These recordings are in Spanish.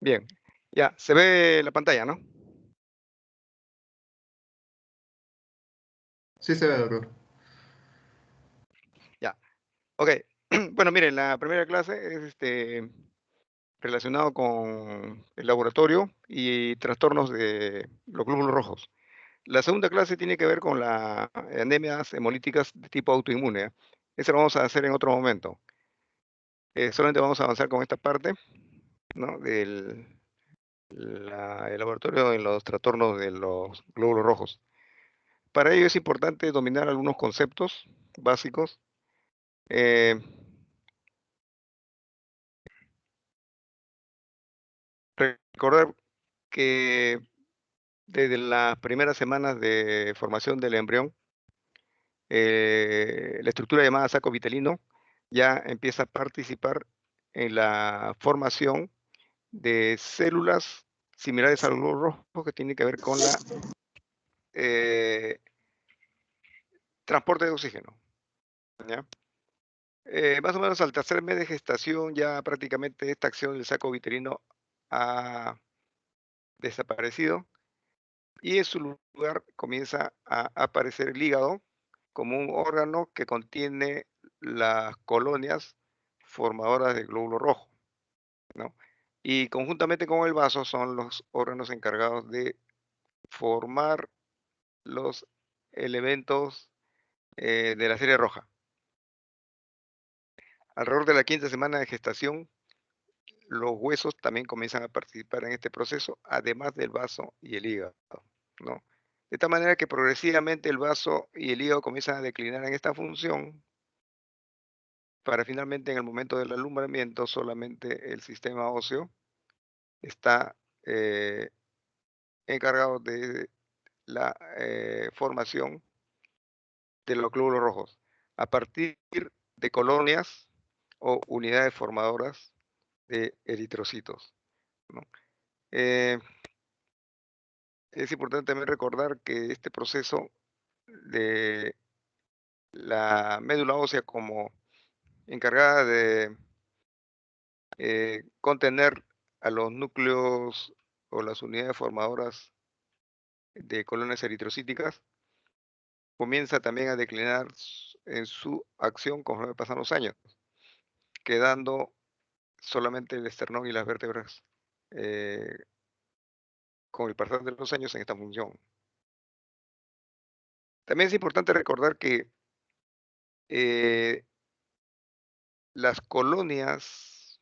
Bien, ya, se ve la pantalla, ¿no? Sí se ve, doctor. Ya, ok. Bueno, miren, la primera clase es relacionado con el laboratorio y trastornos de los glóbulos rojos. La segunda clase tiene que ver con las anemias hemolíticas de tipo autoinmune. Eso lo vamos a hacer en otro momento. Solamente vamos a avanzar con esta parte, ¿no? El laboratorio en los trastornos de los glóbulos rojos. Para ello es importante dominar algunos conceptos básicos. Eh, Recordar que desde las primeras semanas de formación del embrión, la estructura llamada saco vitelino ya empieza a participar en la formación de células similares al glóbulo rojo que tienen que ver con la eh, transporte de oxígeno, ¿ya? Más o menos al tercer mes de gestación ya prácticamente esta acción del saco vitelino ha desaparecido y en su lugar comienza a aparecer el hígado como un órgano que contiene las colonias formadoras del glóbulo rojo, ¿no? Y conjuntamente con el vaso son los órganos encargados de formar los elementos de la serie roja. Alrededor de la quinta semana de gestación, los huesos también comienzan a participar en este proceso, además del vaso y el hígado, ¿no? De tal manera que progresivamente el vaso y el hígado comienzan a declinar en esta función para finalmente en el momento del alumbramiento solamente el sistema óseo está eh, encargado de la formación de los glóbulos rojos a partir de colonias o unidades formadoras de eritrocitos, ¿no? Eh, es importante también recordar que este proceso de la médula ósea como encargada de contener a los núcleos o las unidades formadoras de colonias eritrocíticas, comienza también a declinar en su acción conforme pasan los años, quedando solamente el esternón y las vértebras eh, con el pasar de los años en esta función. También es importante recordar que eh, las colonias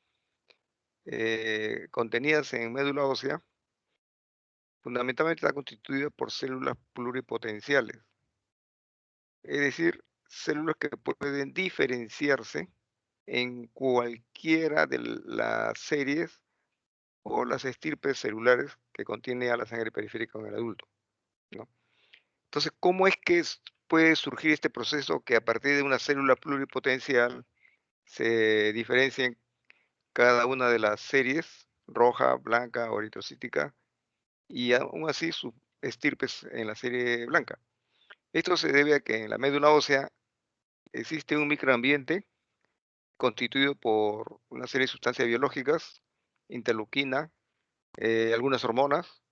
contenidas en médula ósea fundamentalmente está constituida por células pluripotenciales, es decir, células que pueden diferenciarse en cualquiera de las series o las estirpes celulares que contiene a la sangre periférica en el adulto, ¿no? Entonces, ¿cómo es que puede surgir este proceso que a partir de una célula pluripotencial se diferencien cada una de las series, roja, blanca o eritrocítica, y aún así sus estirpes en la serie blanca? Esto se debe a que en la médula ósea existe un microambiente constituido por una serie de sustancias biológicas, interleuquina, algunas hormonas,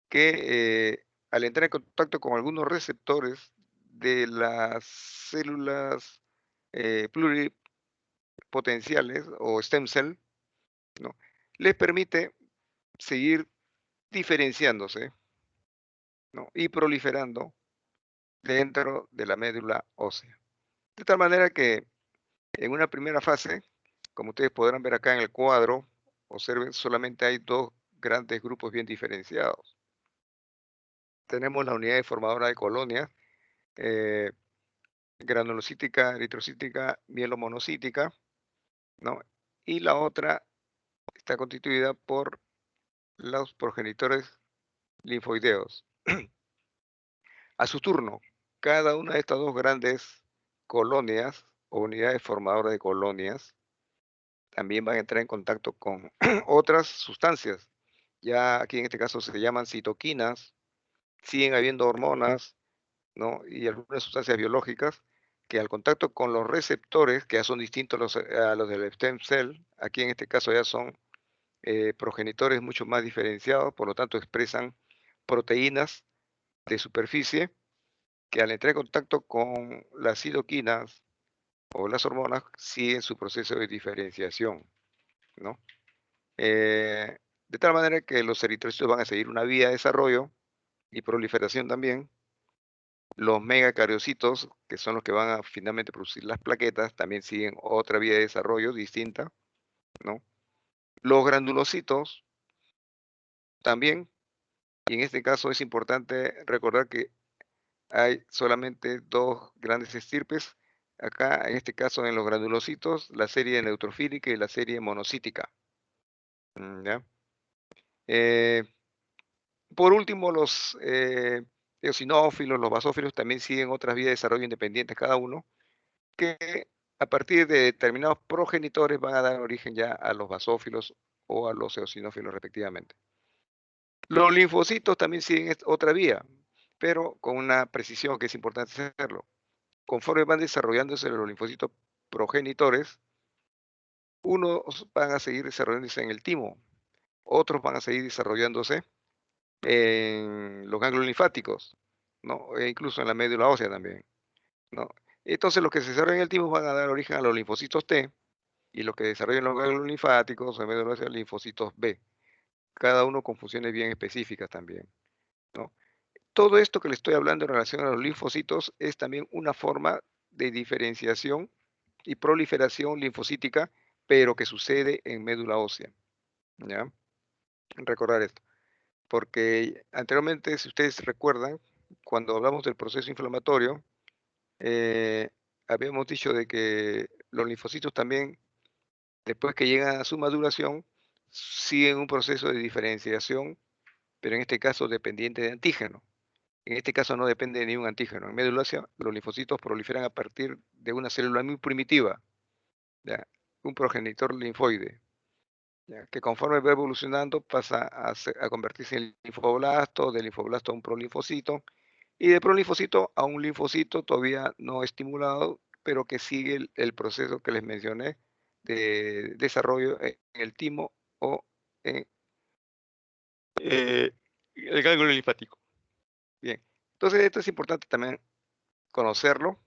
que al entrar en contacto con algunos receptores de las células pluripotenciales o stem cell, ¿no? Les permite seguir diferenciándose, ¿no? Y proliferando dentro de la médula ósea. De tal manera que en una primera fase, como ustedes podrán ver acá en el cuadro, observen, solamente hay dos grandes grupos bien diferenciados. Tenemos la unidad formadora de colonias, eh, granulocítica, eritrocítica, mielomonocítica, ¿no? Y la otra está constituida por los progenitores linfoideos. A su turno, cada una de estas dos grandes colonias o unidades formadoras de colonias también van a entrar en contacto con otras sustancias. Ya aquí en este caso se llaman citoquinas, siguen habiendo hormonas, ¿no? Y algunas sustancias biológicas que al contacto con los receptores, que ya son distintos a los del stem cell, aquí en este caso ya son progenitores mucho más diferenciados, por lo tanto expresan proteínas de superficie que al entrar en contacto con las citoquinas o las hormonas siguen su proceso de diferenciación, ¿no? Eh, de tal manera que los eritrocitos van a seguir una vía de desarrollo y proliferación también. Los megacariocitos, que son los que van a finalmente producir las plaquetas, también siguen otra vía de desarrollo distinta, ¿no? Los granulocitos también, y en este caso es importante recordar que hay solamente dos grandes estirpes. Acá, en este caso, en los granulocitos, la serie neutrofílica y la serie monocítica. ¿Ya? Eh, por último, los eosinófilos, los basófilos también siguen otras vías de desarrollo independientes cada uno, que a partir de determinados progenitores van a dar origen ya a los basófilos o a los eosinófilos respectivamente. Los linfocitos también siguen otra vía, pero con una precisión que es importante hacerlo. Conforme van desarrollándose los linfocitos progenitores, unos van a seguir desarrollándose en el timo, otros van a seguir desarrollándose en los ganglios linfáticos, ¿no? E incluso en la médula ósea también, ¿no? Entonces, los que se desarrollan en el timo van a dar origen a los linfocitos T, y los que desarrollan los ganglios linfáticos o en médula ósea, linfocitos B, cada uno con funciones bien específicas también, ¿no? Todo esto que le estoy hablando en relación a los linfocitos es también una forma de diferenciación y proliferación linfocítica, pero que sucede en médula ósea, ¿ya? Recordar esto, porque anteriormente, si ustedes recuerdan, cuando hablamos del proceso inflamatorio, eh, habíamos dicho de que los linfocitos también, después que llegan a su maduración, siguen un proceso de diferenciación, pero en este caso dependiente de antígeno. En este caso no depende de ningún antígeno. En médula ósea, los linfocitos proliferan a partir de una célula muy primitiva, ¿ya? Un progenitor linfoide, ¿ya? Que conforme va evolucionando pasa a convertirse en linfoblasto, de linfoblasto a un prolinfocito, y de prolinfocito a un linfocito todavía no estimulado, pero que sigue el proceso que les mencioné de desarrollo en el timo o en eh, el ganglio linfático. Bien, entonces esto es importante también conocerlo.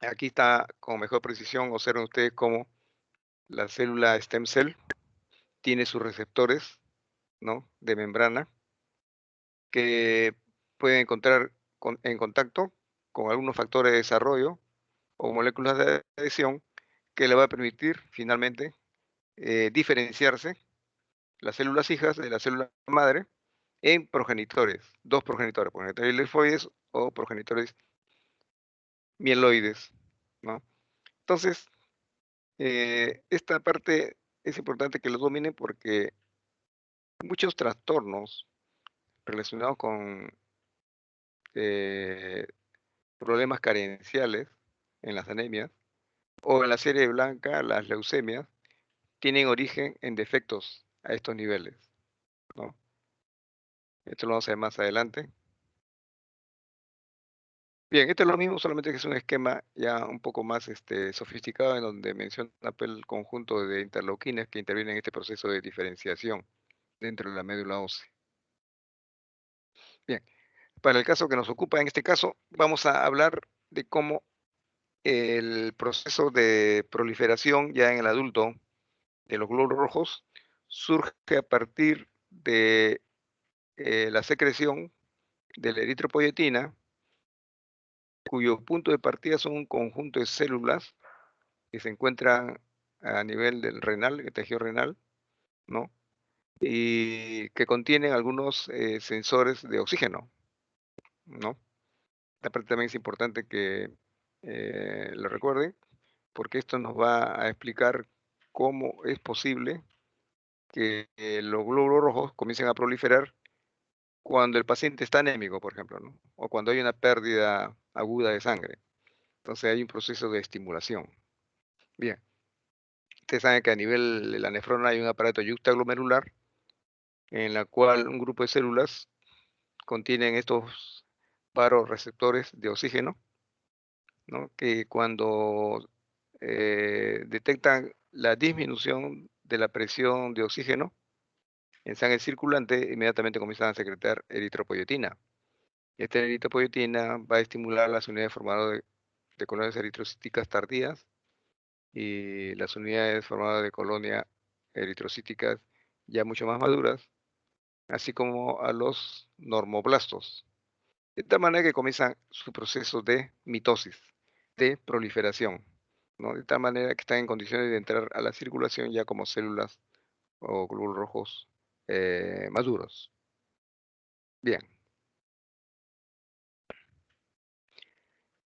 Aquí está con mejor precisión, observen ustedes cómo la célula stem cell tiene sus receptores, ¿no? De membrana que pueden encontrar en contacto con algunos factores de desarrollo o moléculas de adhesión que le va a permitir finalmente diferenciarse las células hijas de la célula madre en progenitores, dos progenitores, progenitores linfoides o progenitores mieloides, ¿no? Entonces, esta parte es importante que lo dominen porque muchos trastornos relacionados con eh, problemas carenciales en las anemias o en la serie blanca, las leucemias, tienen origen en defectos a estos niveles, ¿no? Esto lo vamos a ver más adelante. Bien, esto es lo mismo, solamente que es un esquema ya un poco más sofisticado en donde menciona el conjunto de interleuquinas que intervienen en este proceso de diferenciación dentro de la médula ósea. Bien, para el caso que nos ocupa en este caso, vamos a hablar de cómo el proceso de proliferación ya en el adulto de los glóbulos rojos surge a partir de la secreción de la eritropoyetina, cuyo punto de partida son un conjunto de células que se encuentran a nivel del renal, el tejido renal, ¿no? Y que contienen algunos sensores de oxígeno, ¿no? Esta parte también es importante que lo recuerden, porque esto nos va a explicar cómo es posible que los glóbulos rojos comiencen a proliferar cuando el paciente está anémico, por ejemplo, ¿no? O cuando hay una pérdida aguda de sangre. Entonces hay un proceso de estimulación. Bien, ustedes saben que a nivel de la nefrona hay un aparato yuxtaglomerular en la cual un grupo de células contienen estos receptores de oxígeno, ¿no? Que cuando detectan la disminución de la presión de oxígeno en sangre circulante, inmediatamente comienzan a secretar eritropoyetina. Esta eritropoyetina va a estimular las unidades formadas de colonias eritrocíticas tardías y las unidades formadas de colonias eritrocíticas ya mucho más maduras, así como a los normoblastos. De tal manera que comienzan su proceso de mitosis, de proliferación, ¿no? De tal manera que están en condiciones de entrar a la circulación ya como células o glóbulos rojos maduros. Bien,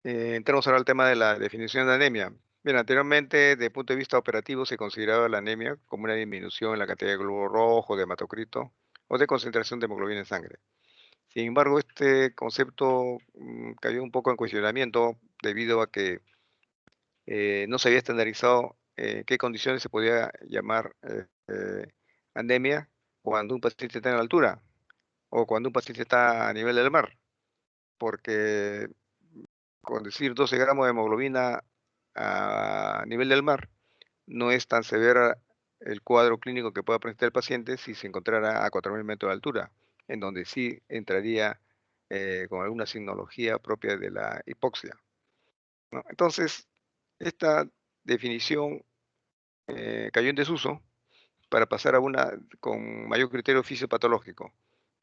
entramos ahora al tema de la definición de anemia. Bien, anteriormente, desde el punto de vista operativo, se consideraba la anemia como una disminución en la cantidad de glóbulos rojos, de hematocrito o de concentración de hemoglobina en sangre. Sin embargo, este concepto cayó un poco en cuestionamiento debido a que no se había estandarizado qué condiciones se podía llamar anemia cuando un paciente está en la altura o cuando un paciente está a nivel del mar, porque con decir 12 gramos de hemoglobina a nivel del mar no es tan severa el cuadro clínico que pueda presentar el paciente si se encontrara a 4.000 metros de altura, en donde sí entraría con alguna signología propia de la hipoxia, ¿no? Entonces, esta definición cayó en desuso para pasar a una con mayor criterio fisiopatológico,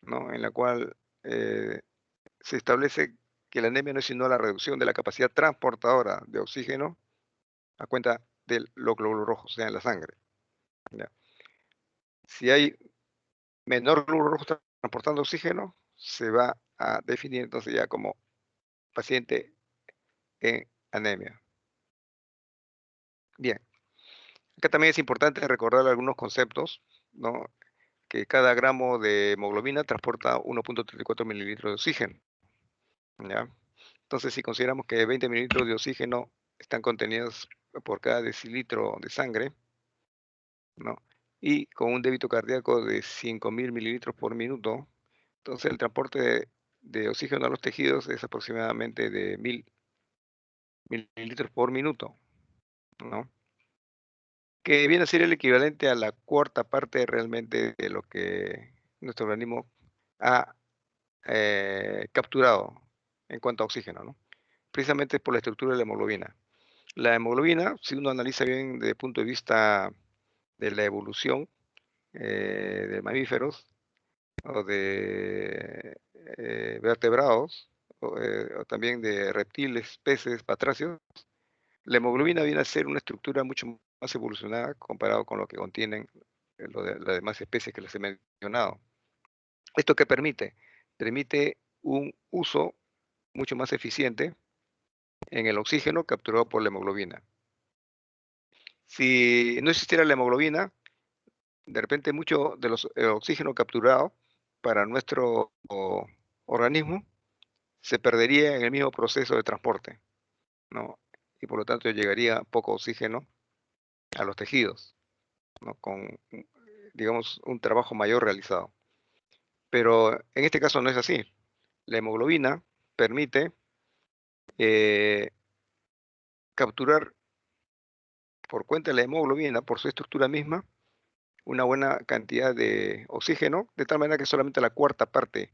¿no? En la cual se establece que la anemia no es sino la reducción de la capacidad transportadora de oxígeno a cuenta de los glóbulos rojos, o sea, en la sangre, ¿ya? Si hay menor glóbulo rojo transportando oxígeno, se va a definir entonces ya como paciente en anemia. Bien, acá también es importante recordar algunos conceptos, ¿no? Que cada gramo de hemoglobina transporta 1.34 mililitros de oxígeno, ¿ya? Entonces, si consideramos que 20 mililitros de oxígeno están contenidos por cada decilitro de sangre, ¿no? Y con un débito cardíaco de 5.000 mililitros por minuto, entonces el transporte de oxígeno a los tejidos es aproximadamente de 1.000 mililitros por minuto, ¿no? Que viene a ser el equivalente a la cuarta parte realmente de lo que nuestro organismo ha capturado en cuanto a oxígeno, ¿no? Precisamente por la estructura de la hemoglobina. La hemoglobina, si uno analiza bien desde el punto de vista de la evolución de mamíferos o de vertebrados, o también de reptiles, peces, batracios, la hemoglobina viene a ser una estructura mucho más evolucionada comparado con lo que contienen las demás especies que les he mencionado. ¿Esto qué permite? Permite un uso mucho más eficiente en el oxígeno capturado por la hemoglobina. Si no existiera la hemoglobina, de repente mucho de los oxígeno capturado para nuestro organismo se perdería en el mismo proceso de transporte, ¿no? Y por lo tanto llegaría poco oxígeno a los tejidos, ¿no? Con, digamos, un trabajo mayor realizado. Pero en este caso no es así. La hemoglobina permite eh, capturar por cuenta de la hemoglobina, por su estructura misma, una buena cantidad de oxígeno, de tal manera que solamente la cuarta parte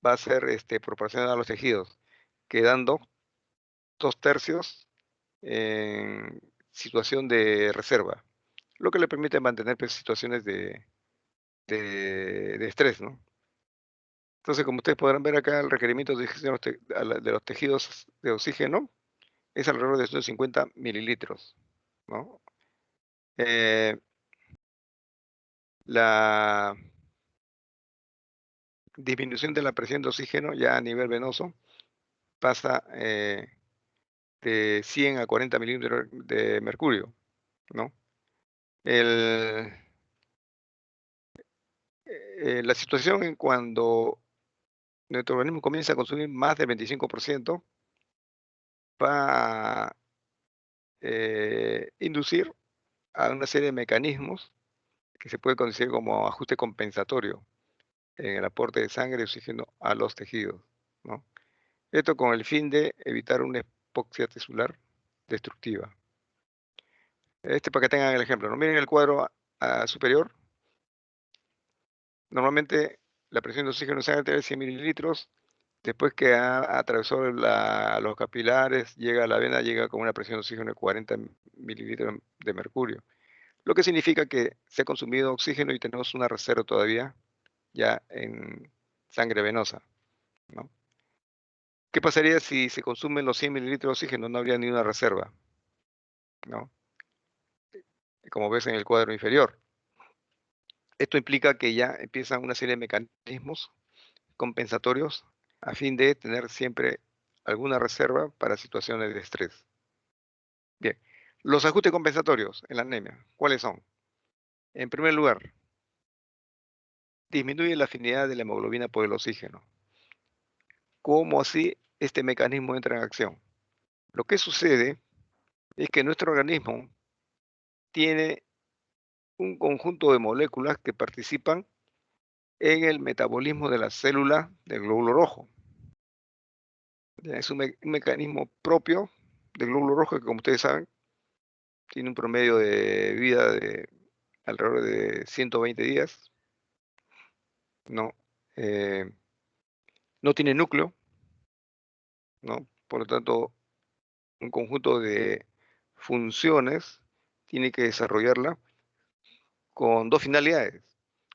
va a ser proporcionada a los tejidos, quedando 2/3 en situación de reserva, lo que le permite mantener pues, situaciones de estrés, ¿no? Entonces, como ustedes podrán ver acá, el requerimiento de los tejidos de oxígeno es alrededor de 150 mililitros, ¿no? Eh, la disminución de la presión de oxígeno ya a nivel venoso pasa de 100 a 40 milímetros de mercurio, ¿no? El, la situación en cuando nuestro organismo comienza a consumir más del 25% va a inducir a una serie de mecanismos que se puede considerar como ajuste compensatorio en el aporte de sangre y oxígeno a los tejidos, ¿no? Esto con el fin de evitar una hipoxia tisular destructiva. Para que tengan el ejemplo, ¿no? Miren el cuadro superior, normalmente la presión de oxígeno en sangre es 100 mililitros. Después que ha atravesado los capilares, llega a la vena, llega con una presión de oxígeno de 40 mililitros de mercurio. Lo que significa que se ha consumido oxígeno y tenemos una reserva todavía ya en sangre venosa, ¿no? ¿Qué pasaría si se consumen los 100 mililitros de oxígeno? No habría ni una reserva, ¿no? Como ves en el cuadro inferior. Esto implica que ya empiezan una serie de mecanismos compensatorios a fin de tener siempre alguna reserva para situaciones de estrés. Bien, los ajustes compensatorios en la anemia, ¿cuáles son? En primer lugar, disminuye la afinidad de la hemoglobina por el oxígeno. ¿Cómo así este mecanismo entra en acción? Lo que sucede es que nuestro organismo tiene un conjunto de moléculas que participan en el metabolismo de la célula del glóbulo rojo. Es un mecanismo propio del glóbulo rojo que, como ustedes saben, tiene un promedio de vida de alrededor de 120 días, ¿no? Eh, no tiene núcleo, ¿no? Por lo tanto, un conjunto de funciones tiene que desarrollarla con dos finalidades.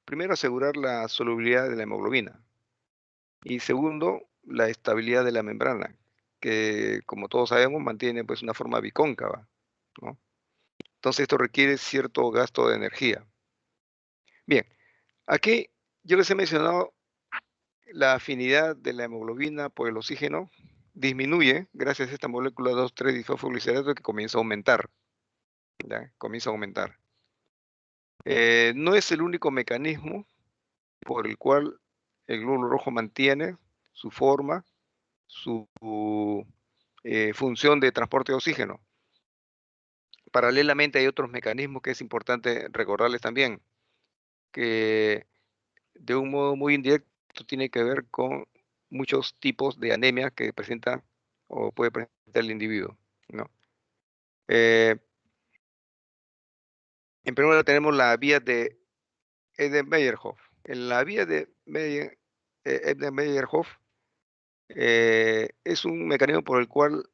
Primero, asegurar la solubilidad de la hemoglobina y segundo, la estabilidad de la membrana, que como todos sabemos mantiene pues una forma bicóncava, ¿no? Entonces esto requiere cierto gasto de energía. Bien, aquí yo les he mencionado la afinidad de la hemoglobina por el oxígeno disminuye gracias a esta molécula 2,3-difosfoglicerato que comienza a aumentar, ¿ya? Comienza a aumentar. No es el único mecanismo por el cual el glóbulo rojo mantiene su forma, su función de transporte de oxígeno. Paralelamente hay otros mecanismos que es importante recordarles también, que de un modo muy indirecto tiene que ver con muchos tipos de anemia que presenta o puede presentar el individuo, ¿no? Eh, en primer lugar tenemos la vía de Eden-Meyerhof. En la vía de Eden-Meyerhof es un mecanismo por el cual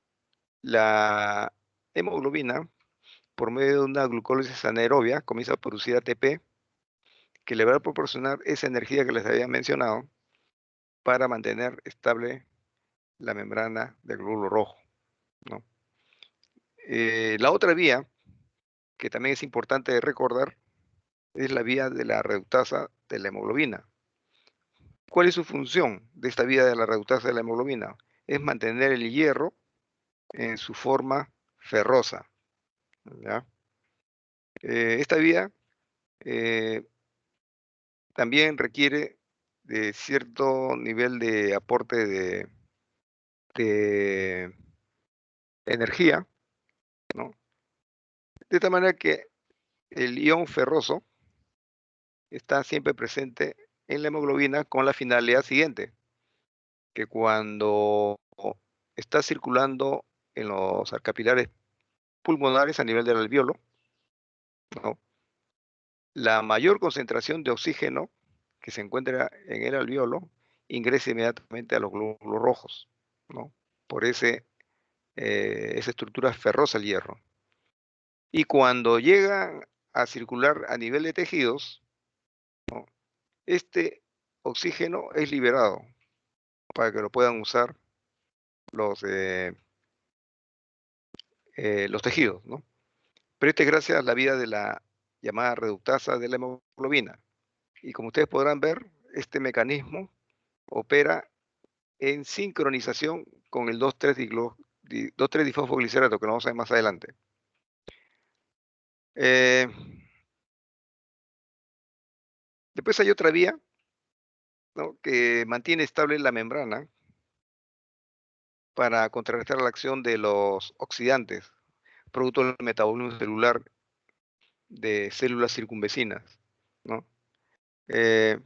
la hemoglobina, por medio de una glucólisis anaerobia, comienza a producir ATP, que le va a proporcionar esa energía que les había mencionado para mantener estable la membrana del glóbulo rojo, ¿no? La otra vía, que también es importante recordar, es la vía de la reductasa de la hemoglobina. ¿Cuál es su función de esta vía de la reductasa de la hemoglobina? Es mantener el hierro en su forma ferrosa, ¿ya? Esta vía eh, también requiere de cierto nivel de aporte de energía, ¿no? De tal manera que el ion ferroso está siempre presente en la hemoglobina con la finalidad siguiente, que cuando está circulando en los capilares pulmonares a nivel del alveolo, ¿no? La mayor concentración de oxígeno que se encuentra en el alveolo ingresa inmediatamente a los glóbulos rojos, ¿no? Por esa estructura ferrosa el hierro. Y cuando llega a circular a nivel de tejidos, ¿no? Este oxígeno es liberado para que lo puedan usar los, los tejidos, ¿no? Pero esto es gracias a la vía de la llamada reductasa de la hemoglobina. Y como ustedes podrán ver, este mecanismo opera en sincronización con el 2,3-difosfoglicerato, que lo vamos a ver más adelante. Eh, Después hay otra vía, ¿no?, que mantiene estable la membrana para contrarrestar la acción de los oxidantes, producto del metabolismo celular de células circunvecinas, ¿no? Eh,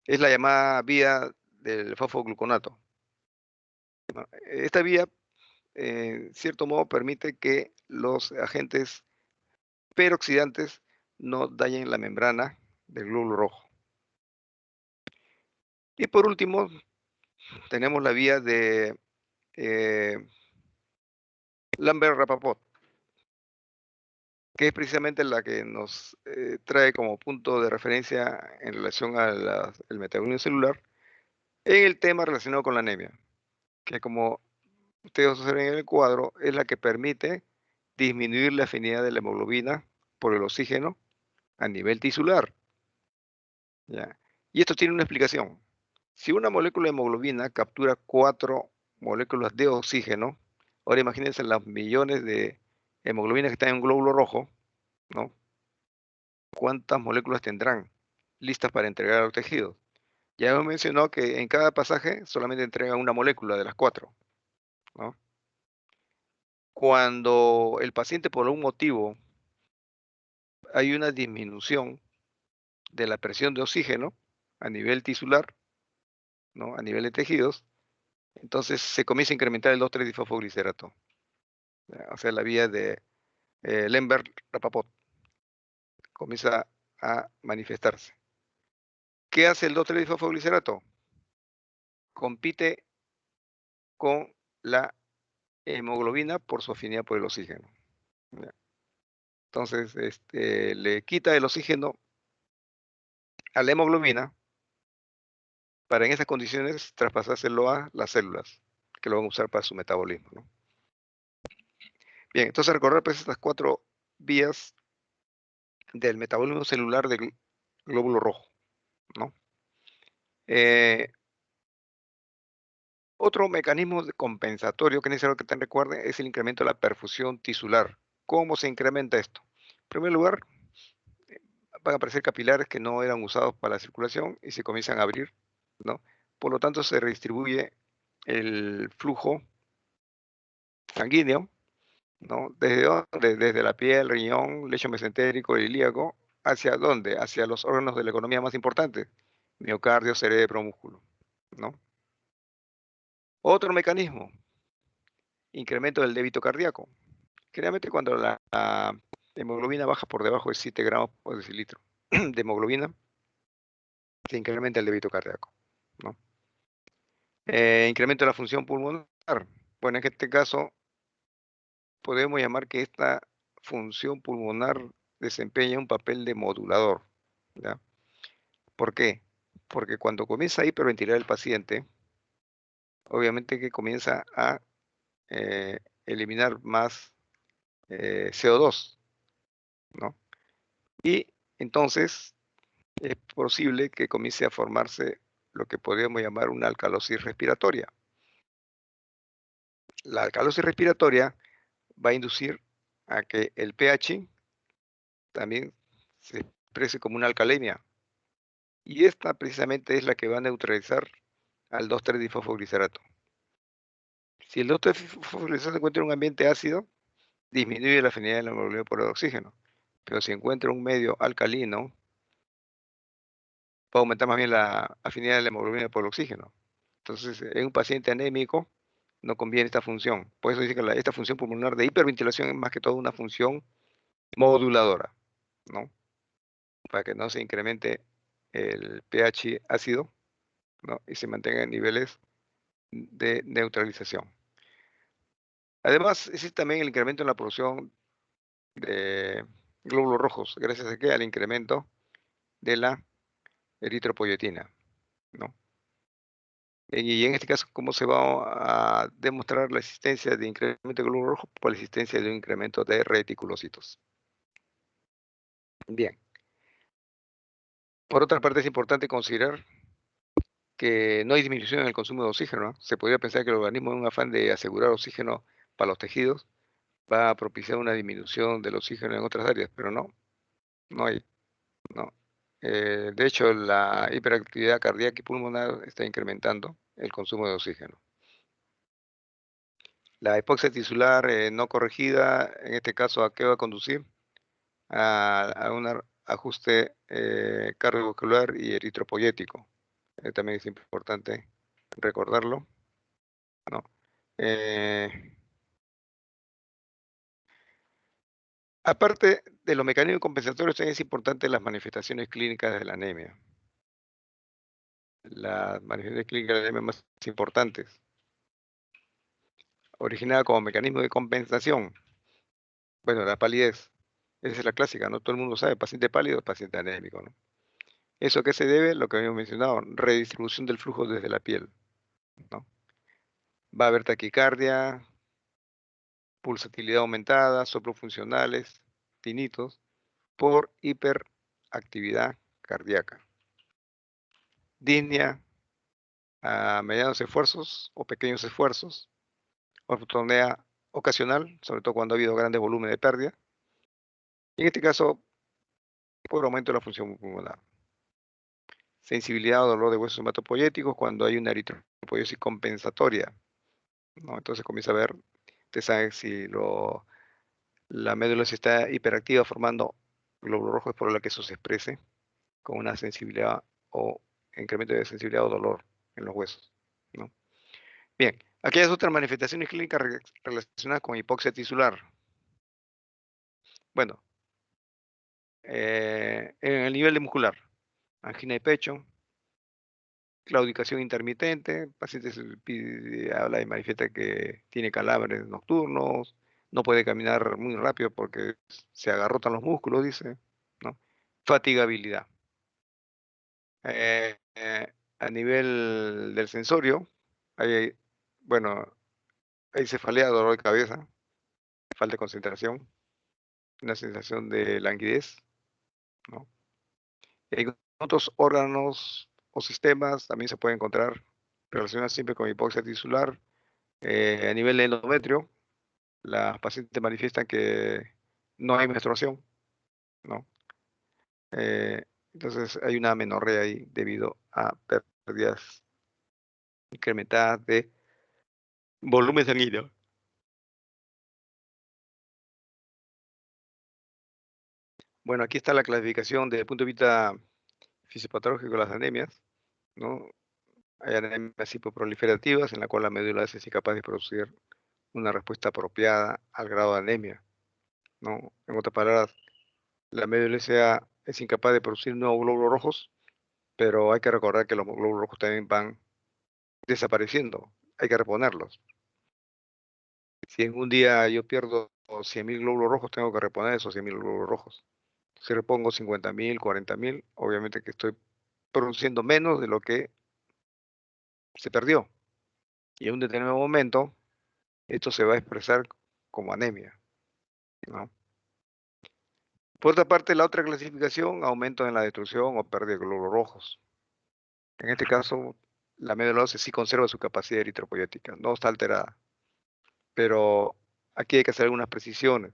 es la llamada vía del fosfogluconato, ¿no? Esta vía, en cierto modo, permite que los agentes peroxidantes no dañen la membrana del glóbulo rojo. Y por último, tenemos la vía de eh, Lambert-Rapaport, que es precisamente la que nos trae como punto de referencia en relación al metabolismo celular en el tema relacionado con la anemia, que como ustedes observan en el cuadro, es la que permite disminuir la afinidad de la hemoglobina por el oxígeno a nivel tisular. ¿Ya? Y esto tiene una explicación. Si una molécula de hemoglobina captura 4 moléculas de oxígeno, ahora imagínense las millones de hemoglobinas que están en un glóbulo rojo, ¿no? ¿Cuántas moléculas tendrán listas para entregar a los tejidos? Ya hemos mencionado que en cada pasaje solamente entrega una molécula de las 4, ¿no? Cuando el paciente por un motivo hay una disminución de la presión de oxígeno a nivel tisular, ¿no? A nivel de tejidos, entonces se comienza a incrementar el 2,3-difosfoglicerato, o sea, la vía de Lambert-Rapaport comienza a manifestarse. ¿Qué hace el 2,3-difosfoglicerato? Compite con la hemoglobina por su afinidad por el oxígeno. ¿Ya? Entonces, le quita el oxígeno a la hemoglobina para en esas condiciones traspasárselo a las células que lo van a usar para su metabolismo, ¿no? Bien, entonces recordar pues estas 4 vías del metabolismo celular del glóbulo rojo, ¿no? Otro mecanismo compensatorio que es necesario que te recuerden es el incremento de la perfusión tisular. ¿Cómo se incrementa esto? En primer lugar, van a aparecer capilares que no eran usados para la circulación y se comienzan a abrir, ¿no? Por lo tanto, se redistribuye el flujo sanguíneo, ¿no? ¿Desde dónde? Desde la piel, riñón, lecho mesentérico, ilíaco, ¿hacia dónde? Hacia los órganos de la economía más importantes, miocardio, cerebro, músculo, ¿no? Otro mecanismo, incremento del débito cardíaco. Generalmente cuando la hemoglobina baja por debajo de 7 gramos por decilitro de hemoglobina, se incrementa el débito cardíaco, ¿no? Incremento de la función pulmonar. Bueno, en este caso podemos llamar que esta función pulmonar desempeña un papel de modulador, ¿ya? ¿Por qué? Porque cuando comienza a hiperventilar el paciente, obviamente que comienza a eliminar más CO2, ¿no? Y entonces es posible que comience a formarse lo que podríamos llamar una alcalosis respiratoria. La alcalosis respiratoria va a inducir a que el pH también se exprese como una alcalemia. Y esta precisamente es la que va a neutralizar al 2,3-difosfoglicerato. Si el 2,3-difosfoglicerato se encuentra en un ambiente ácido, disminuye la afinidad de la hemoglobina por el oxígeno. Pero si encuentra un medio alcalino, va a aumentar más bien la afinidad de la hemoglobina por el oxígeno. Entonces, en un paciente anémico no conviene esta función. Por eso dice que esta función pulmonar de hiperventilación es más que todo una función moduladora, ¿no? Para que no se incremente el pH ácido, ¿no? Y se mantenga en niveles de neutralización. Además, existe también el incremento en la producción de glóbulos rojos, gracias a que al incremento de la eritropoyetina, ¿no? Y en este caso, ¿cómo se va a demostrar la existencia de incremento de glóbulos rojos? Por la existencia de un incremento de reticulocitos. Bien. Por otra parte, es importante considerar que no hay disminución en el consumo de oxígeno, ¿no? Se podría pensar que el organismo, en un afán de asegurar oxígeno para los tejidos, va a propiciar una disminución del oxígeno en otras áreas, pero no, no hay, no. De hecho, la hiperactividad cardíaca y pulmonar está incrementando el consumo de oxígeno. La hipoxia tisular no corregida, en este caso, ¿a qué va a conducir? A un ajuste cardiovascular y eritropoyético. También es importante recordarlo, ¿no? Eh, Aparte de los mecanismos compensatorios, también es importante las manifestaciones clínicas de la anemia. Las manifestaciones clínicas de la anemia más importantes, originada como mecanismo de compensación. Bueno, la palidez, esa es la clásica, ¿no? Todo el mundo sabe, paciente pálido, paciente anémico, ¿no? ¿Eso a qué se debe? Lo que habíamos mencionado, redistribución del flujo desde la piel, ¿no? Va a haber taquicardia, pulsatilidad aumentada, soplos funcionales, tinitos, por hiperactividad cardíaca. Disnea a medianos esfuerzos o pequeños esfuerzos, ortotonía ocasional, sobre todo cuando ha habido grandes volúmenes de pérdida, y en este caso, por aumento de la función pulmonar. Sensibilidad o dolor de huesos hematopoyéticos cuando hay una eritropoiesis compensatoria, ¿no? Entonces comienza a ver, te sabes si la médula si está hiperactiva formando glóbulos rojos, es probable que eso se exprese con una sensibilidad o incremento de sensibilidad o dolor en los huesos, ¿no? Bien, aquellas otras manifestaciones clínicas relacionadas con hipoxia tisular. Bueno, en el nivel de muscular, angina de pecho, claudicación intermitente, paciente habla y manifiesta que tiene calambres nocturnos, no puede caminar muy rápido porque se agarrotan los músculos, dice, ¿no? Fatigabilidad. Eh, eh, a nivel del sensorio, hay, bueno, hay cefalea, dolor de cabeza, falta de concentración, una sensación de languidez, ¿no? En otros órganos o sistemas también se puede encontrar relacionadas siempre con hipoxia tisular. A nivel de endometrio, las pacientes manifiestan que no hay menstruación, ¿no? Eh, entonces hay una menorrea ahí debido a pérdidas incrementadas de volumen sanguíneo. Bueno, aquí está la clasificación desde el punto de vista fisiopatológico de las anemias, ¿no? Hay anemias hipoproliferativas en la cual la médula es incapaz de producir una respuesta apropiada al grado de anemia, ¿no? En otras palabras, la médula ósea es incapaz de producir nuevos glóbulos rojos, pero hay que recordar que los glóbulos rojos también van desapareciendo, hay que reponerlos. Si en un día yo pierdo 100.000 glóbulos rojos, tengo que reponer esos 100.000 glóbulos rojos. Si repongo 50.000, 40.000, obviamente que estoy produciendo menos de lo que se perdió. Y en un determinado momento, esto se va a expresar como anemia, ¿no? Por otra parte, la otra clasificación, aumento en la destrucción o pérdida de glóbulos rojos. En este caso, la médula ósea sí conserva su capacidad eritropoyética, no está alterada, pero aquí hay que hacer algunas precisiones.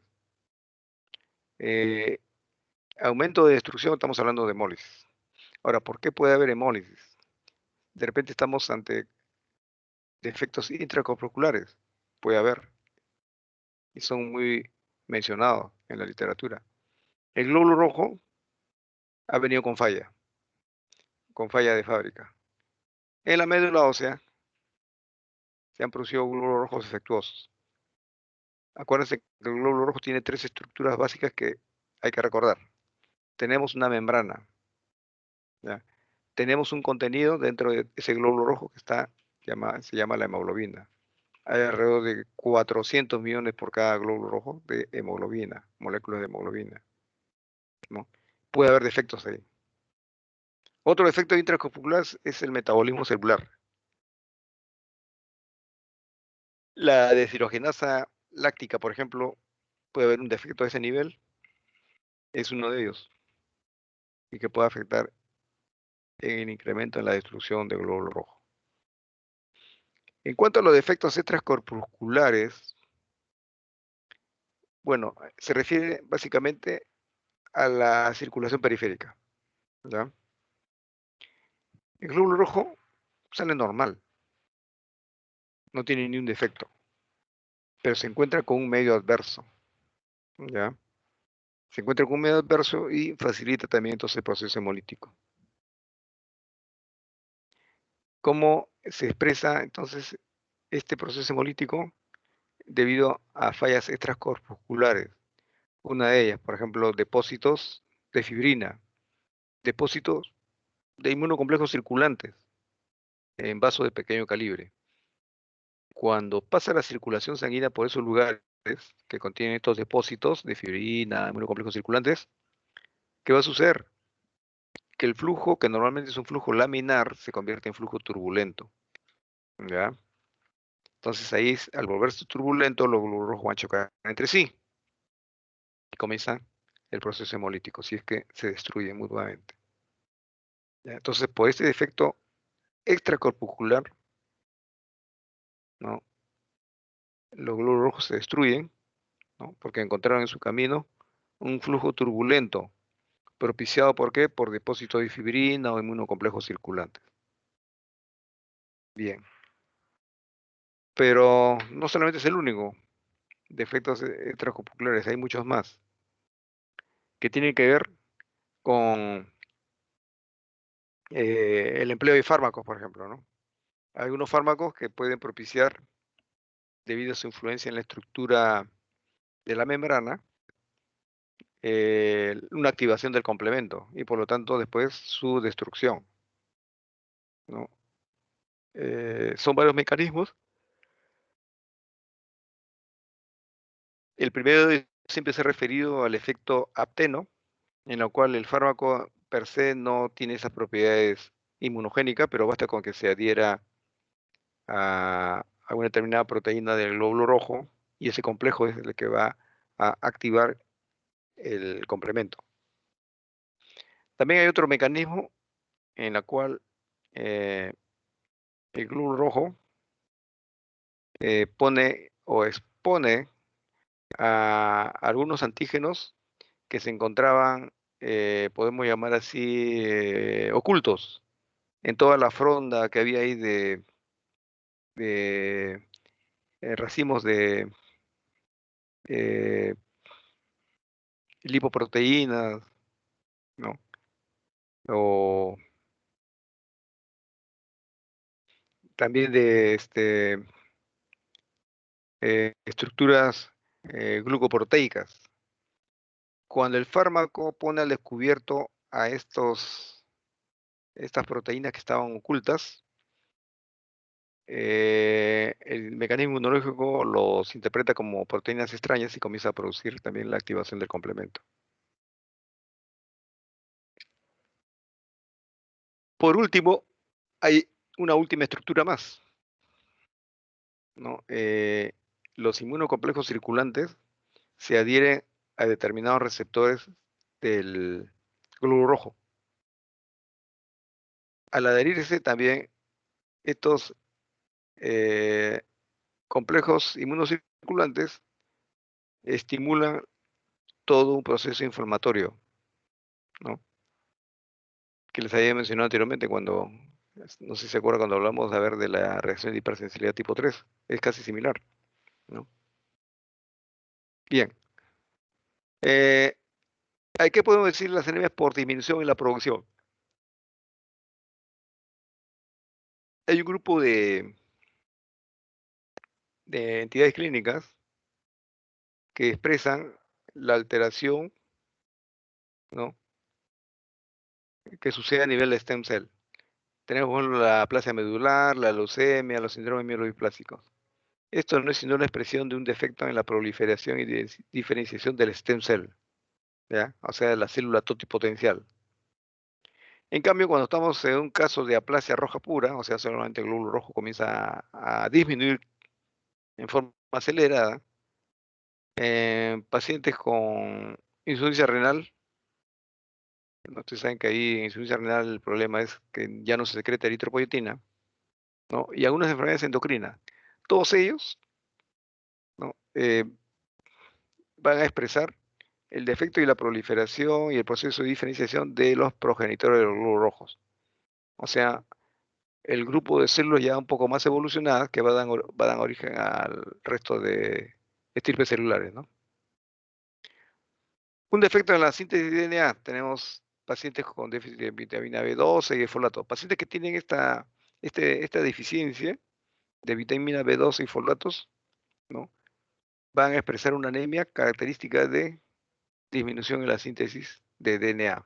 Eh, aumento de destrucción, estamos hablando de hemólisis. Ahora, ¿por qué puede haber hemólisis? De repente estamos ante defectos intracorpusculares, puede haber, y son muy mencionados en la literatura. El glóbulo rojo ha venido con falla de fábrica. En la médula ósea se han producido glóbulos rojos defectuosos. Acuérdense que el glóbulo rojo tiene tres estructuras básicas que hay que recordar. Tenemos una membrana, ¿ya? Tenemos un contenido dentro de ese glóbulo rojo que se llama la hemoglobina. Hay alrededor de 400 millones por cada glóbulo rojo de hemoglobina, moléculas de hemoglobina, ¿no? Puede haber defectos ahí. Otro defecto intracorpuscular es el metabolismo celular. La deshidrogenasa láctica, por ejemplo, puede haber un defecto a ese nivel, es uno de ellos, y que puede afectar en el incremento en la destrucción del glóbulo rojo. En cuanto a los defectos extracorpusculares, bueno, se refiere básicamente a la circulación periférica, ¿ya? El glóbulo rojo sale normal, no tiene ni un defecto, pero se encuentra con un medio adverso, ¿ya? Se encuentra con un medio adverso y facilita también entonces el proceso hemolítico. ¿Cómo se expresa entonces este proceso hemolítico? Debido a fallas extracorpusculares. Una de ellas, por ejemplo, depósitos de fibrina, depósitos de inmunocomplejos circulantes en vasos de pequeño calibre. Cuando pasa la circulación sanguínea por esos lugares que contienen estos depósitos de fibrina, inmunocomplejos circulantes, ¿qué va a suceder? Que el flujo, que normalmente es un flujo laminar, se convierte en flujo turbulento, ¿ya? Entonces ahí, al volverse turbulento, los glóbulos rojos van a chocar entre sí y comienza el proceso hemolítico, si es que se destruyen mutuamente. ¿Ya? Entonces, por este defecto extracorpuscular, ¿no? Los glóbulos rojos se destruyen, ¿no? Porque encontraron en su camino un flujo turbulento, propiciado ¿por qué? Por depósitos de fibrina o inmunocomplejos circulantes. Bien, pero no solamente es el único defectos extracorpusculares, hay muchos más que tienen que ver con el empleo de fármacos, por ejemplo, ¿no? Hay algunos fármacos que pueden propiciar, debido a su influencia en la estructura de la membrana, una activación del complemento y por lo tanto después su destrucción, ¿no? Son varios mecanismos. El primero siempre se ha referido al efecto apteno, en lo cual el fármaco per se no tiene esas propiedades inmunogénicas, pero basta con que se adhiera a una determinada proteína del glóbulo rojo y ese complejo es el que va a activar el complemento. También hay otro mecanismo en la cual eh, el glóbulo rojo pone o expone a algunos antígenos que se encontraban, podemos llamar así, ocultos en toda la fronda que había ahí de racimos de eh, lipoproteínas, ¿no? O también de estructuras glucoproteicas. Cuando el fármaco pone al descubierto a estas proteínas que estaban ocultas, el mecanismo inmunológico los interpreta como proteínas extrañas y comienza a producir también la activación del complemento. Por último, hay una última estructura más, ¿no? Los inmunocomplejos circulantes se adhieren a determinados receptores del glóbulo rojo. Al adherirse también estos eh, complejos inmunocirculantes estimulan todo un proceso inflamatorio, ¿no? Que les había mencionado anteriormente cuando, no sé si se acuerdan cuando hablamos a ver de la reacción de hipersensibilidad tipo 3, es casi similar, ¿no? Bien, eh, ¿qué podemos decir de las anemias por disminución en la producción? Hay un grupo de entidades clínicas que expresan la alteración, ¿no? Que sucede a nivel de stem cell. Tenemos, por ejemplo, la aplasia medular, la leucemia, los síndromes mielodiplásicos. Esto no es sino una expresión de un defecto en la proliferación y diferenciación del stem cell, ¿ya? O sea, la célula totipotencial. En cambio, cuando estamos en un caso de aplasia roja pura, o sea, solamente el glóbulo rojo comienza a disminuir en forma acelerada, en pacientes con insuficiencia renal, ¿no? Ustedes saben que ahí en insuficiencia renal el problema es que ya no se secreta eritropoyetina, ¿no? Y algunas enfermedades endocrinas. Todos ellos, ¿no? Van a expresar el defecto y la proliferación y el proceso de diferenciación de los progenitores de los glóbulos rojos. O sea, el grupo de células ya un poco más evolucionadas que va a dar origen al resto de estirpes celulares, ¿no? Un defecto en la síntesis de DNA. Tenemos pacientes con déficit de vitamina B12 y de folato. Pacientes que tienen esta deficiencia de vitamina B12 y folatos, ¿no? Van a expresar una anemia característica de disminución en la síntesis de DNA.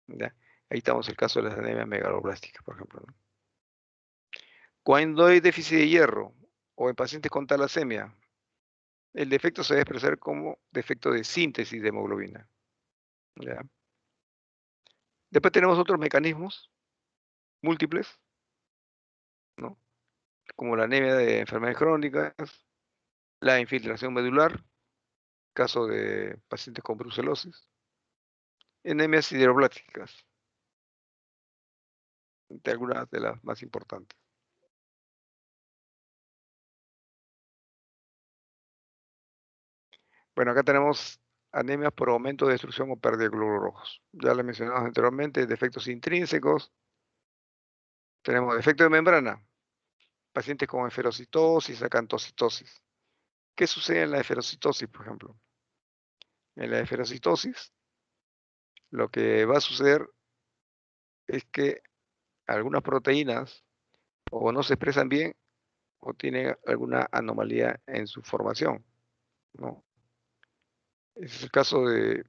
¿Ya? Ahí estamos el caso de las anemias megaloblásticas, por ejemplo, ¿no? Cuando hay déficit de hierro o en pacientes con talasemia, el defecto se debe expresar como defecto de síntesis de hemoglobina. ¿Ya? Después tenemos otros mecanismos múltiples, ¿no? Como la anemia de enfermedades crónicas, la infiltración medular, caso de pacientes con brucelosis, anemias sideroblásticas, de algunas de las más importantes. Bueno, acá tenemos anemias por aumento, destrucción o pérdida de glóbulos rojos. Ya le mencionamos anteriormente, defectos intrínsecos. Tenemos defecto de membrana, pacientes con esferocitosis, acantocitosis. ¿Qué sucede en la esferocitosis, por ejemplo? En la esferocitosis, lo que va a suceder es que algunas proteínas o no se expresan bien o tienen alguna anomalía en su formación, ¿no? Ese es el caso de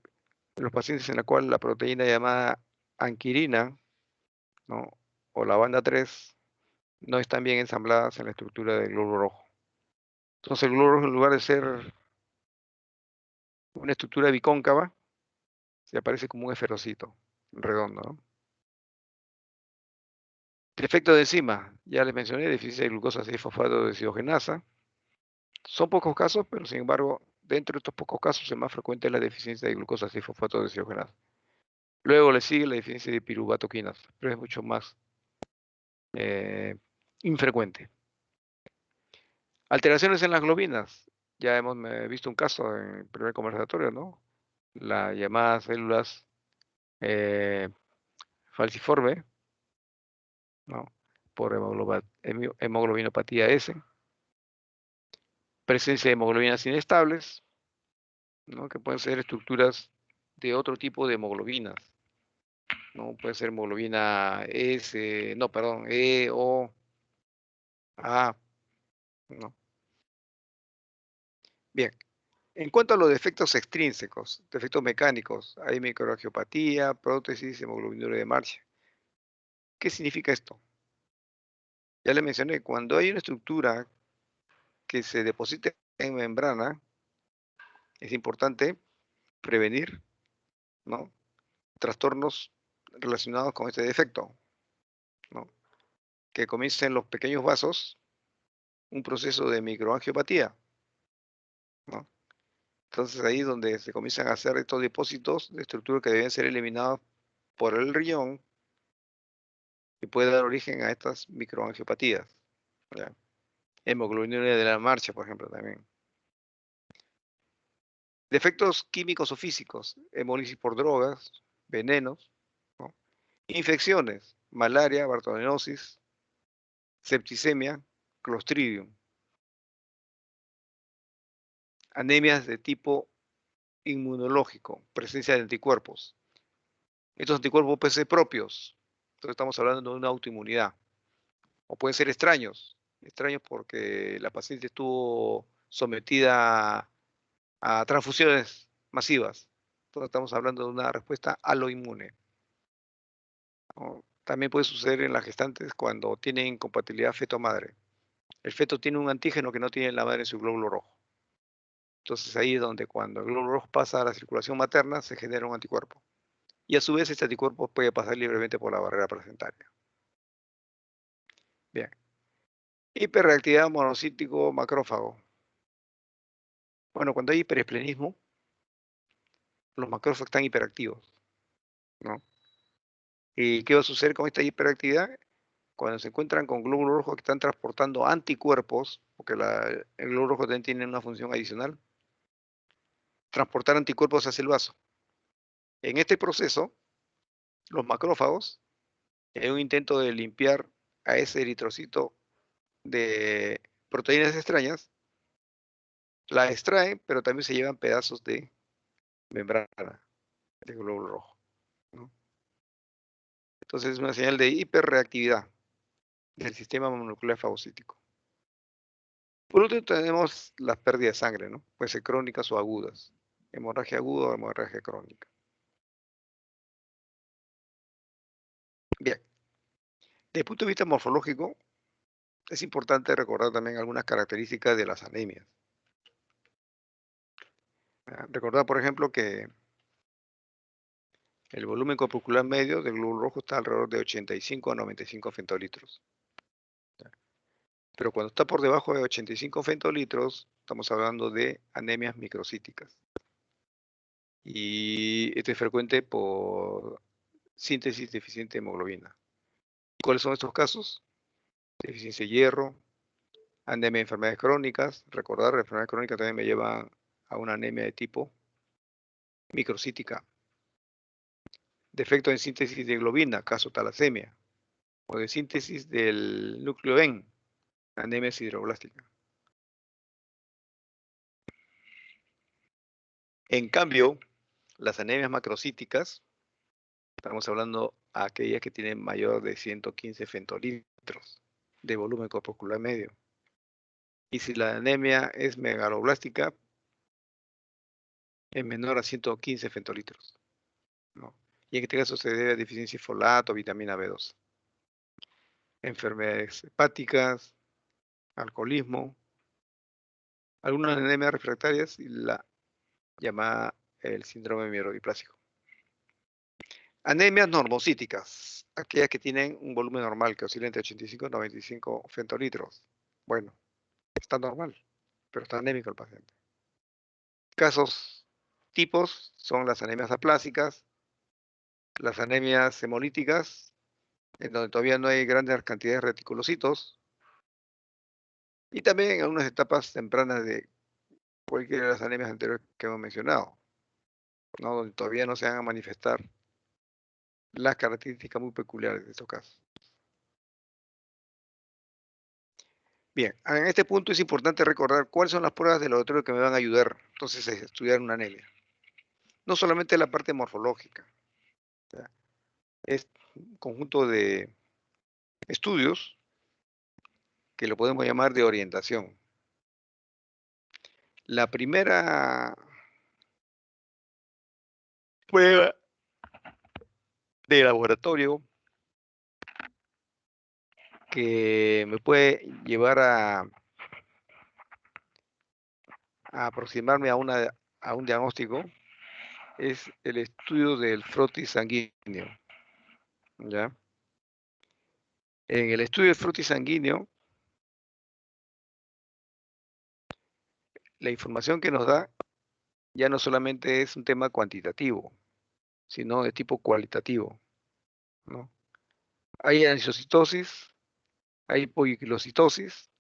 los pacientes en la cual la proteína llamada anquirina, ¿no? O la banda 3 no están bien ensambladas en la estructura del glóbulo rojo. Entonces el glóbulo rojo, en lugar de ser una estructura bicóncava, se aparece como un esferocito redondo, ¿no? Defecto de enzima, ya les mencioné, deficiencia de glucosa 6-fosfato deshidrogenasa. Son pocos casos, pero sin embargo, dentro de estos pocos casos, el más frecuente es la deficiencia de glucosa 6-fosfato deshidrogenasa. Luego le sigue la deficiencia de piruvatoquinas, pero es mucho más infrecuente. Alteraciones en las globinas. Ya hemos visto un caso en el primer conversatorio, ¿no? Las llamadas células falciforme, ¿no? Por hemoglobinopatía S. Presencia de hemoglobinas inestables, ¿no? Que pueden ser estructuras de otro tipo de hemoglobinas, ¿no? Puede ser hemoglobina S, no, perdón, E, O, A, ¿no? Bien. En cuanto a los defectos extrínsecos, defectos mecánicos, hay microangiopatía, prótesis, hemoglobinuria de marcha. ¿Qué significa esto? Ya le mencioné, cuando hay una estructura que se deposita en membrana, es importante prevenir, ¿no? Trastornos relacionados con este defecto, ¿no? Que comiencen los pequeños vasos un proceso de microangiopatía, ¿no? Entonces ahí es donde se comienzan a hacer estos depósitos de estructura que deben ser eliminados por el riñón y puede dar origen a estas microangiopatías, ¿ya? Hemoglobinuria de la marcha, por ejemplo, también. Defectos químicos o físicos, hemólisis por drogas, venenos, ¿no? Infecciones, malaria, bartonellosis, septicemia, clostridium, anemias de tipo inmunológico, presencia de anticuerpos. Estos anticuerpos pueden ser propios, entonces estamos hablando de una autoinmunidad, o pueden ser extraños, extraños porque la paciente estuvo sometida a transfusiones masivas. Entonces estamos hablando de una respuesta aloinmune, ¿no? También puede suceder en las gestantes cuando tienen incompatibilidad feto-madre. El feto tiene un antígeno que no tiene la madre en su glóbulo rojo. Entonces ahí es donde cuando el glóbulo rojo pasa a la circulación materna se genera un anticuerpo. Y a su vez este anticuerpo puede pasar libremente por la barrera placentaria. Bien. Hiperreactividad monocítico macrófago. Bueno, cuando hay hiperesplenismo, los macrófagos están hiperactivos, ¿no? ¿Y qué va a suceder con esta hiperactividad? Cuando se encuentran con glóbulos rojos que están transportando anticuerpos, porque el glóbulo rojo también tiene una función adicional, transportar anticuerpos hacia el vaso. En este proceso, los macrófagos, en un intento de limpiar a ese eritrocito de proteínas extrañas, la extraen, pero también se llevan pedazos de membrana del glóbulo rojo, ¿no? Entonces es una señal de hiperreactividad del sistema mononuclear fagocítico. Por último tenemos las pérdidas de sangre, ¿no? Pueden ser crónicas o agudas. hemorragia aguda o hemorragia crónica. Bien, desde el punto de vista morfológico, es importante recordar también algunas características de las anemias. Recordar, por ejemplo, que el volumen corpuscular medio del glóbulo rojo está alrededor de 85 a 95 femtolitros. Pero cuando está por debajo de 85 femtolitros, estamos hablando de anemias microcíticas. Y esto es frecuente por síntesis deficiente de hemoglobina. ¿Cuáles son estos casos? Deficiencia de hierro, anemia de enfermedades crónicas. Recordar, las enfermedades crónicas también me llevan a una anemia de tipo microcítica. Defecto en síntesis de globina, caso talasemia. O de síntesis del núcleo N, anemia sideroblástica. En cambio, las anemias macrocíticas, estamos hablando a aquellas que tienen mayor de 115 femtolitros de volumen corpuscular medio. Y si la anemia es megaloblástica, es menor a 115 femtolitros, ¿no? Y en este caso se debe a deficiencia de folato o vitamina B2. Enfermedades hepáticas, alcoholismo, algunas anemias refractarias y la llamada el síndrome mielodiplásico. Anemias normocíticas, aquellas que tienen un volumen normal que oscila entre 85 y 95 femtolitros. Bueno, está normal, pero está anémico el paciente. Casos tipos son las anemias aplásicas, las anemias hemolíticas, en donde todavía no hay grandes cantidades de reticulocitos, y también en algunas etapas tempranas de cualquiera de las anemias anteriores que hemos mencionado, ¿no? Donde todavía no se van a manifestar las características muy peculiares de estos casos. Bien, en este punto es importante recordar cuáles son las pruebas de laboratorio que me van a ayudar entonces a estudiar una anemia. No solamente la parte morfológica, ¿ya? Es un conjunto de estudios que lo podemos llamar de orientación. La primera prueba de laboratorio que me puede llevar a aproximarme a un diagnóstico es el estudio del frotis sanguíneo, ¿ya? En el estudio del frotis sanguíneo, la información que nos da ya no solamente es un tema cuantitativo, sino de tipo cualitativo, ¿no? Hay anisocitosis, hay poliquilocitosis,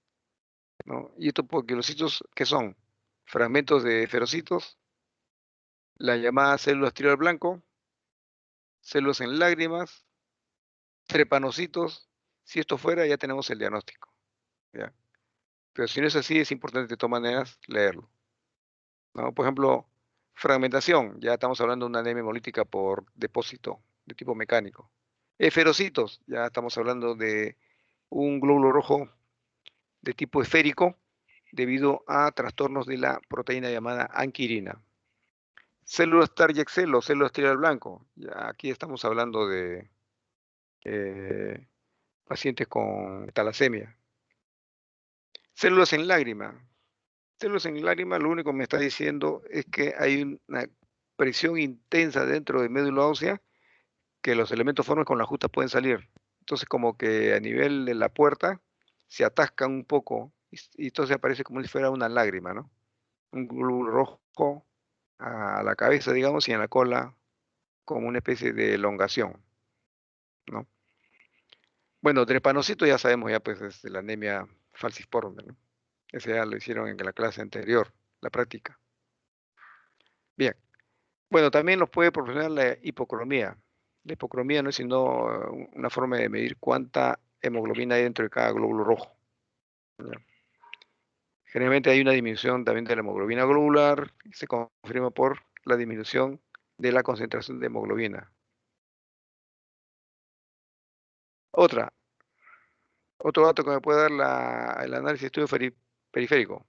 ¿no? Y estos poliquilocitos, ¿qué son? Fragmentos de ferocitos, la llamada célula estiral blanco, células en lágrimas, trepanocitos. Si esto fuera, ya tenemos el diagnóstico, ¿ya? Pero si no es así, es importante de todas maneras leerlo, ¿no? Por ejemplo, fragmentación, ya estamos hablando de una anemia hemolítica por depósito de tipo mecánico. Eferocitos, ya estamos hablando de un glóbulo rojo de tipo esférico debido a trastornos de la proteína llamada anquirina. Células Target Cell o células trial blanco, ya aquí estamos hablando de eh, pacientes con talasemia. Células en lágrima. Células en lágrima, lo único que me está diciendo es que hay una presión intensa dentro de médula ósea que los elementos formes con la justa pueden salir. Entonces, como que a nivel de la puerta se atascan un poco y entonces aparece como si fuera una lágrima, ¿no? Un glóbulo rojo a la cabeza, digamos, y en la cola como una especie de elongación, ¿no? Bueno, drepanocito ya sabemos, ya pues es de la anemia falciforme, ¿no? Ese ya lo hicieron en la clase anterior, la práctica. Bien. Bueno, también nos puede proporcionar la hipocromía. La hipocromía no es sino una forma de medir cuánta hemoglobina hay dentro de cada glóbulo rojo, ¿ya? Generalmente hay una disminución también de la hemoglobina globular y se confirma por la disminución de la concentración de hemoglobina. Otra, otro dato que me puede dar el análisis de estudio periférico.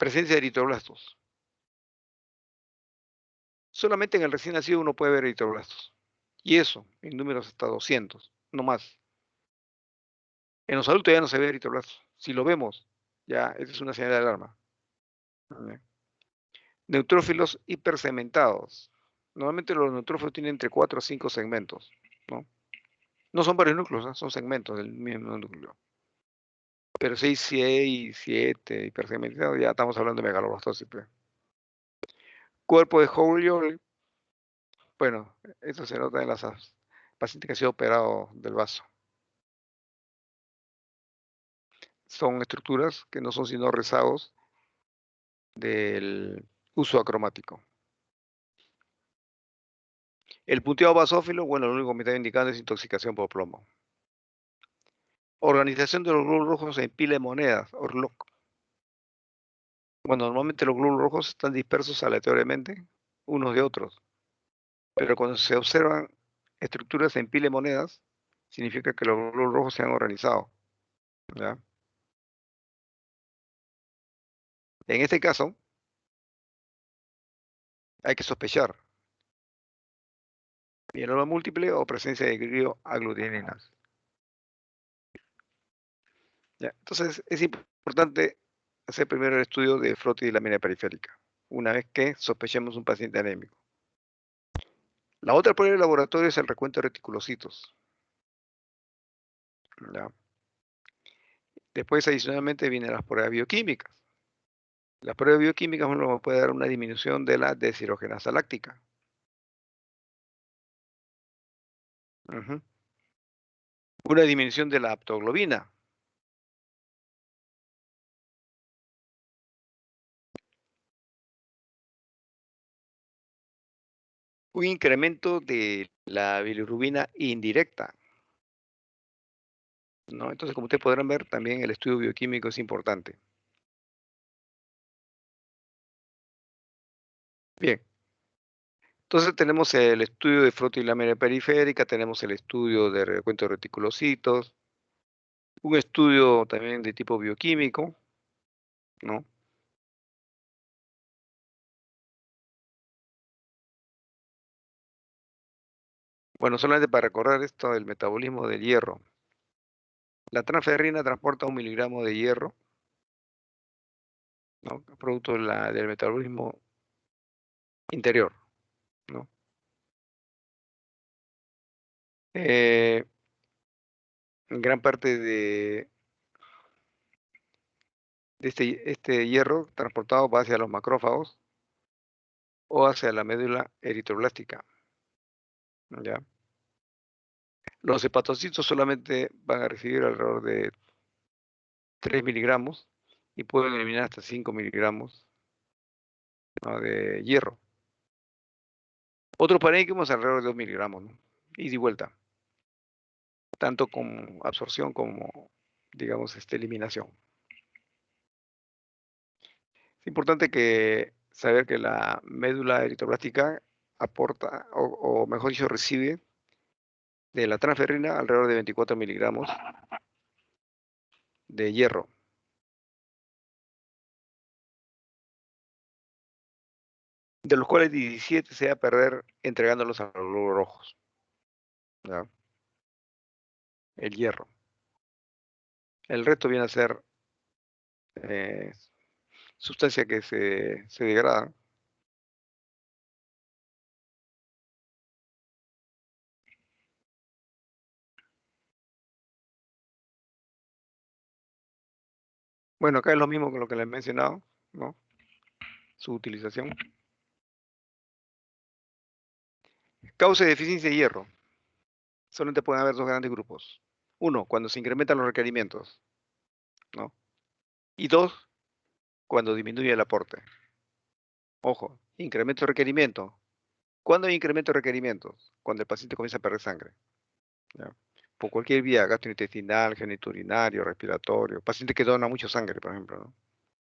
Presencia de eritroblastos. Solamente en el recién nacido uno puede ver eritroblastos. Y eso, en números hasta 200, no más. En los adultos ya no se ve eritroblastos. Si lo vemos, ya, esa es una señal de alarma. Neutrófilos hipersegmentados. Normalmente los neutrófilos tienen entre 4 a 5 segmentos, ¿no? No son varios núcleos, ¿no? Son segmentos del mismo núcleo. Pero 6, 6, 7 hipersegmentados, ya estamos hablando de megaloblastosis. Pues. Cuerpo de Howell, bueno, esto se nota en las pacientes que han sido operados del vaso. Son estructuras que no son sino rezagos del uso acromático. El punteado basófilo, bueno, lo único que me está indicando es intoxicación por plomo. Organización de los glóbulos rojos en pila de monedas, ORLOC. Bueno, normalmente los glóbulos rojos están dispersos aleatoriamente unos de otros, pero cuando se observan estructuras en pila de monedas, significa que los glóbulos rojos se han organizado. ¿Ya? En este caso, hay que sospechar mieloma múltiple o presencia de glioaglutininas. ¿Ya? Entonces, es importante hacer primero el estudio de frotodilamina periférica, una vez que sospechemos un paciente anémico. La otra prueba de laboratorio es el recuento de reticulocitos. ¿Ya? Después, adicionalmente, vienen las pruebas bioquímicas. La prueba bioquímica nos puede dar una disminución de la deshidrogenasa láctica. Ujú. Una disminución de la aptoglobina. Un incremento de la bilirrubina indirecta. ¿No? Entonces, como ustedes podrán ver, también el estudio bioquímico es importante. Bien. Entonces tenemos el estudio de frotodilamina periférica, tenemos el estudio de recuento de reticulocitos, un estudio también de tipo bioquímico, ¿no? Bueno, solamente para recordar esto del metabolismo del hierro. La transferrina transporta 1 miligramo de hierro, ¿no? Producto del metabolismo interior, ¿no? Eh, gran parte de este hierro transportado va hacia los macrófagos o hacia la médula eritroblástica, ¿ya? Los hepatocitos solamente van a recibir alrededor de 3 miligramos y pueden eliminar hasta 5 miligramos, ¿no? de hierro. Otros parénquimos alrededor de 2 miligramos, ¿no? Y de vuelta, tanto como absorción como, digamos, eliminación. Es importante saber que la médula eritroblástica aporta, o mejor dicho, recibe de la transferrina alrededor de 24 miligramos de hierro. De los cuales 17 se va a perder entregándolos a los glóbulos rojos. ¿Ya? El hierro. El resto viene a ser eh, sustancia que se degrada. Bueno, acá es lo mismo que lo que les he mencionado, ¿no? Su utilización. Causa de deficiencia de hierro. Solamente pueden haber dos grandes grupos. Uno, cuando se incrementan los requerimientos, ¿no? Y dos, cuando disminuye el aporte. Ojo, incremento de requerimiento. ¿Cuándo hay incremento de requerimientos? Cuando el paciente comienza a perder sangre. ¿Ya? Por cualquier vía, gastrointestinal, genitourinario, respiratorio. Paciente que dona mucha sangre, por ejemplo, ¿no?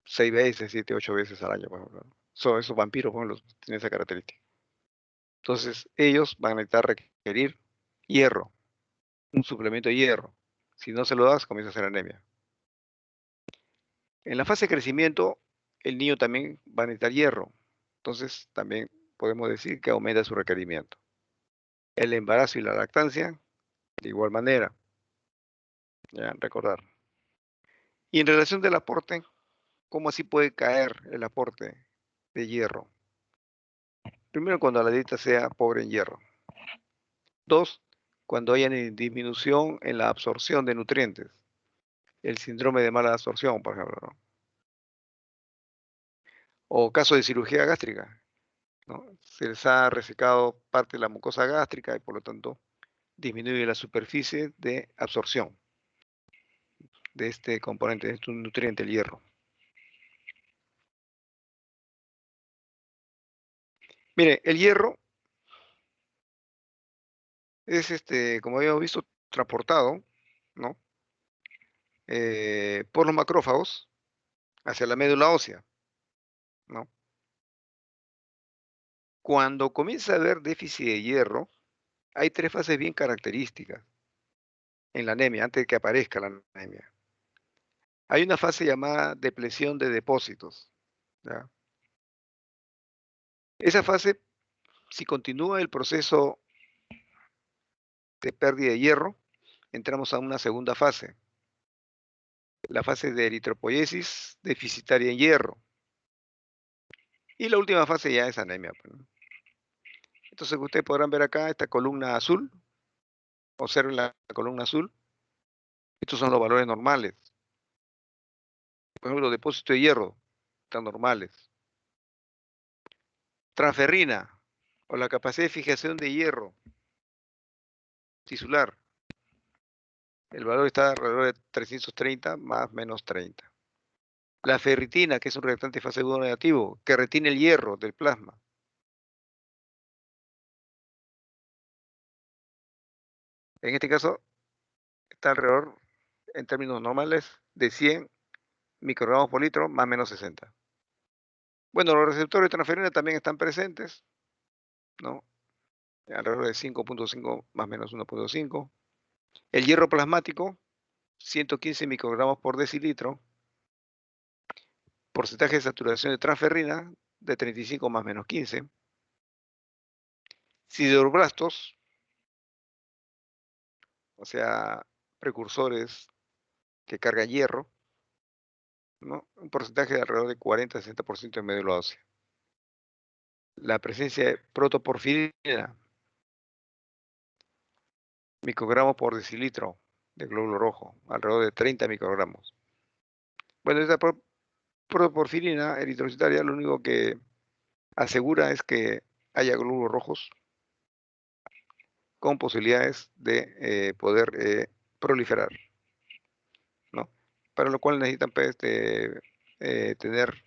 6 veces, 7, 8 veces al año, por ejemplo, ¿no? Esos vampiros, por ejemplo, tienen esa característica. Entonces, ellos van a necesitar requerir hierro, un suplemento de hierro. Si no se lo das, comienza a hacer anemia. En la fase de crecimiento, el niño también va a necesitar hierro. Entonces, también podemos decir que aumenta su requerimiento. El embarazo y la lactancia, de igual manera, ya recordar. Y en relación del aporte, ¿cómo así puede caer el aporte de hierro? Primero, cuando la dieta sea pobre en hierro. Dos, cuando haya disminución en la absorción de nutrientes. El síndrome de mala absorción, por ejemplo, ¿no? O caso de cirugía gástrica, ¿no? Se les ha resecado parte de la mucosa gástrica y por lo tanto disminuye la superficie de absorción de este componente, de este nutriente, el hierro. Mire, el hierro es, como habíamos visto, transportado, ¿no? Por los macrófagos hacia la médula ósea, ¿no? Cuando comienza a haber déficit de hierro, hay tres fases bien características en la anemia, antes de que aparezca la anemia. Hay una fase llamada depleción de depósitos, ¿ya? Esa fase, si continúa el proceso de pérdida de hierro, entramos a una segunda fase, la fase de eritropoyesis deficitaria en hierro. Y la última fase ya es anemia, pues, ¿no? Entonces ustedes podrán ver acá esta columna azul, observen la columna azul, estos son los valores normales. Por ejemplo, los depósitos de hierro están normales. Transferrina, o la capacidad de fijación de hierro tisular, el valor está alrededor de 330 más menos 30. La ferritina, que es un reactante de fase 1 negativo, que retiene el hierro del plasma. En este caso, está alrededor, en términos normales, de 100 microgramos por litro más menos 60. Bueno, los receptores de transferina también están presentes, ¿no? Alrededor de 5.5 más menos 1.5. El hierro plasmático, 115 microgramos por decilitro. Porcentaje de saturación de transferrina, de 35 más menos 15. Sideroblastos, o sea, precursores que cargan hierro, ¿no? Un porcentaje de alrededor de 40-60% en médula ósea. La presencia de protoporfirina, microgramos por decilitro de glóbulo rojo, alrededor de 30 microgramos. Bueno, esta protoporfirina eritrocitaria lo único que asegura es que haya glóbulos rojos con posibilidades de poder proliferar, ¿no? Para lo cual necesitan pues, tener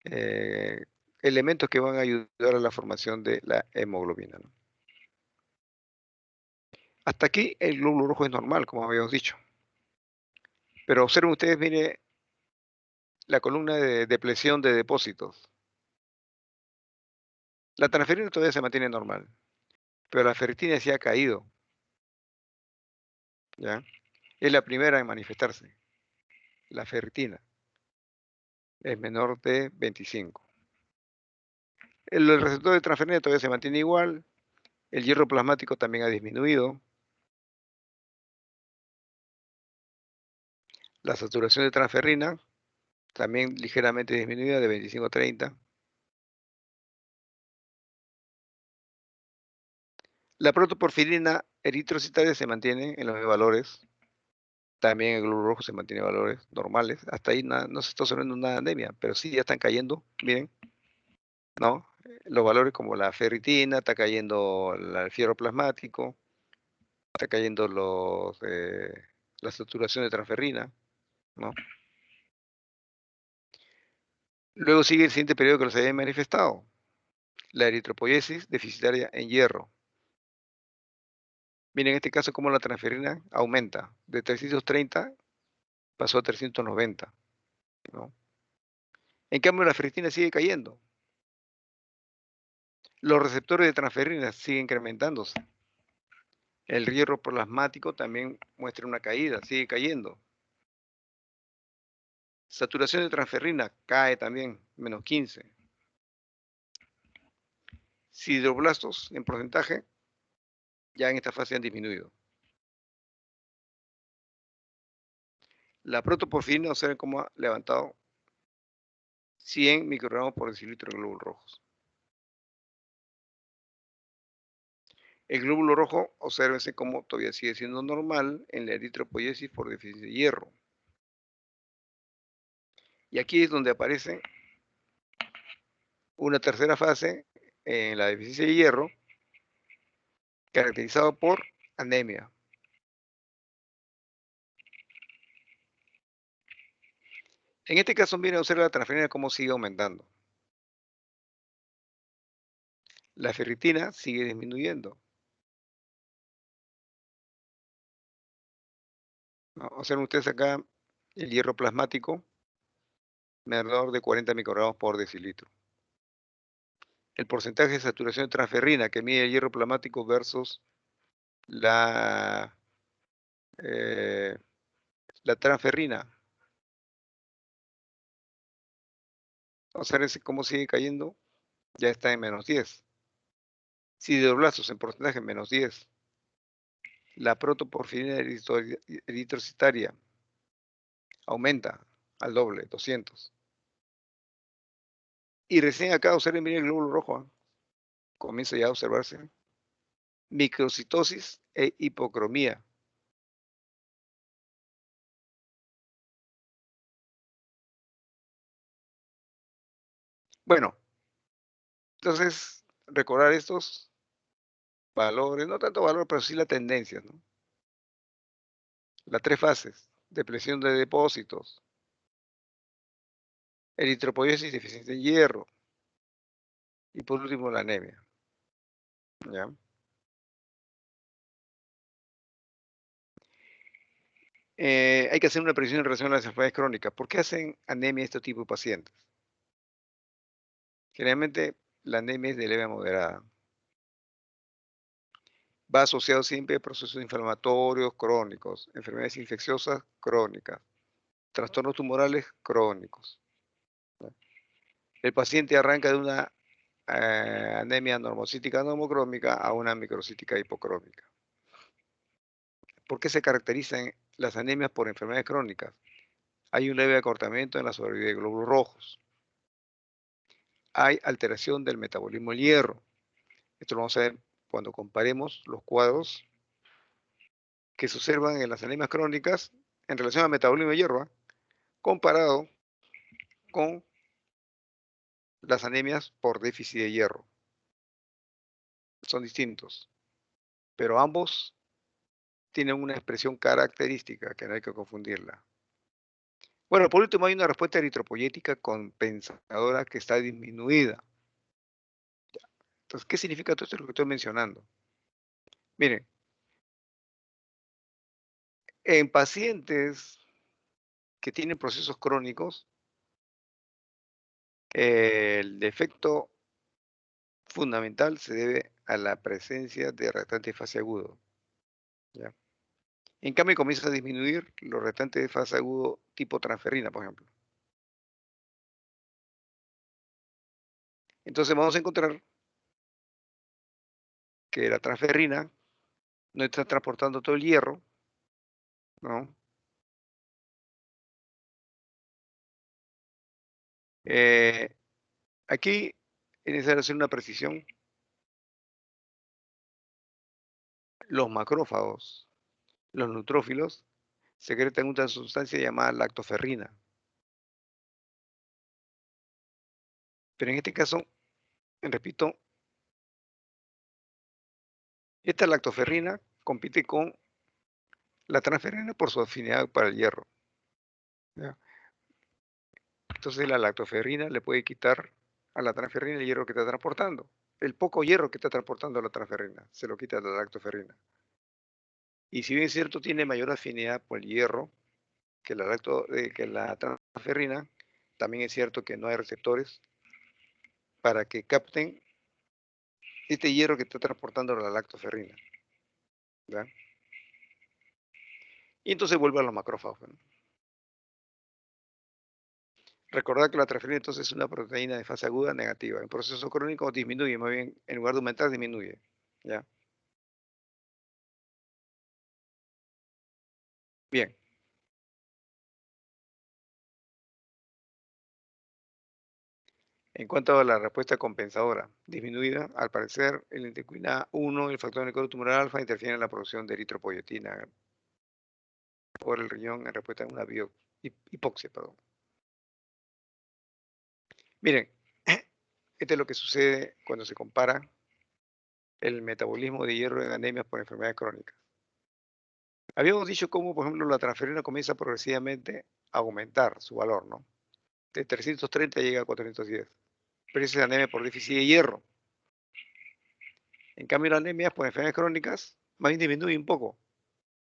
eh, elementos que van a ayudar a la formación de la hemoglobina, ¿no? Hasta aquí el glóbulo rojo es normal, como habíamos dicho. Pero observen ustedes, mire la columna de depleción de depósitos. La transferina todavía se mantiene normal, pero la ferritina sí ha caído, ¿ya? Es la primera en manifestarse. La ferritina es menor de 25. El receptor de transferina todavía se mantiene igual. El hierro plasmático también ha disminuido. La saturación de transferrina también ligeramente disminuida de 25 a 30. La protoporfirina eritrocitaria se mantiene en los mismos valores. También el glóbulo rojo se mantiene en valores normales. Hasta ahí no se está observando una anemia, pero sí ya están cayendo, miren, ¿no? Los valores como la ferritina, está cayendo el fierro plasmático, está cayendo la saturación de transferrina, ¿no? Luego sigue el siguiente periodo que los había manifestado, la eritropoyesis deficitaria en hierro. Miren en este caso cómo la transferina aumenta, de 330 pasó a 390, ¿no? En cambio la ferritina sigue cayendo. Los receptores de transferina siguen incrementándose. El hierro plasmático también muestra una caída, sigue cayendo. Saturación de transferrina cae también, menos 15. Sideroblastos en porcentaje ya en esta fase han disminuido. La protoporfirina, observen cómo ha levantado 100 microgramos por decilitro de glóbulos rojos. El glóbulo rojo, obsérvense cómo todavía sigue siendo normal en la eritropoiesis por déficit de hierro. Y aquí es donde aparece una tercera fase en la deficiencia de hierro, caracterizado por anemia. En este caso, miren, observa la transferina cómo sigue aumentando. La ferritina sigue disminuyendo, ¿no? Observen ustedes acá el hierro plasmático, alrededor de 40 microgramos por decilitro. El porcentaje de saturación de transferrina que mide el hierro plasmático versus la, eh, la transferrina. Observen cómo sigue cayendo, ya está en menos 10. Sideroblastos en porcentaje menos 10. La protoporfirina eritrocitaria aumenta al doble, 200. Y recién acá observen, miren el glóbulo rojo, ¿ah? Comienza ya a observarse microcitosis e hipocromía. Bueno, entonces recordar estos valores, no tanto valor, pero sí la tendencia, ¿no? Las tres fases: depresión de depósitos, eritropoiesis deficiente en hierro y por último la anemia. ¿Ya? Hay que hacer una precisión en relación a las enfermedades crónicas. ¿Por qué hacen anemia este tipo de pacientes? Generalmente la anemia es de leve a moderada. Va asociado siempre a procesos inflamatorios crónicos, enfermedades infecciosas crónicas, trastornos tumorales crónicos. El paciente arranca de una anemia normocítica normocrómica a una microcítica hipocrómica. ¿Por qué se caracterizan las anemias por enfermedades crónicas? Hay un leve acortamiento en la sobrevivencia de glóbulos rojos. Hay alteración del metabolismo del hierro. Esto lo vamos a ver cuando comparemos los cuadros que se observan en las anemias crónicas en relación al metabolismo de hierro, comparado con las anemias por déficit de hierro. Son distintos, pero ambos tienen una expresión característica que no hay que confundirla. Bueno, por último hay una respuesta eritropoyética compensadora que está disminuida. Entonces, ¿qué significa todo esto lo que estoy mencionando? Miren, en pacientes que tienen procesos crónicos, el defecto fundamental se debe a la presencia de restantes de fase agudo, ¿ya? En cambio, comienza a disminuir los restantes de fase agudo tipo transferrina, por ejemplo. Entonces vamos a encontrar que la transferrina no está transportando todo el hierro, ¿no? Eh, Aquí es necesario hacer una precisión. Los macrófagos, los neutrófilos, secretan una sustancia llamada lactoferrina. Pero en este caso, repito, esta lactoferrina compite con la transferrina por su afinidad para el hierro, ¿ya? Entonces la lactoferrina le puede quitar a la transferrina el hierro que está transportando. El poco hierro que está transportando la transferrina, se lo quita a la lactoferrina. Y si bien es cierto, tiene mayor afinidad por el hierro que la transferrina, también es cierto que no hay receptores para que capten este hierro que está transportando la lactoferrina, ¿ya? Y entonces vuelve a los macrófagos, ¿no? Recordad que la transferina entonces es una proteína de fase aguda negativa. En proceso crónico disminuye, más bien en lugar de aumentar, disminuye. ¿Ya? Bien. En cuanto a la respuesta compensadora, disminuida, al parecer, el interleucina 1 y el factor necrosis tumoral alfa interfieren en la producción de eritropoyetina por el riñón en respuesta a una hipoxia. Perdón. Miren, esto es lo que sucede cuando se compara el metabolismo de hierro en anemias por enfermedades crónicas. Habíamos dicho cómo, por ejemplo, la transferina comienza progresivamente a aumentar su valor, ¿no? De 330 llega a 410. Pero esa es anemia por déficit de hierro. En cambio, la anemia por enfermedades crónicas más bien disminuye un poco.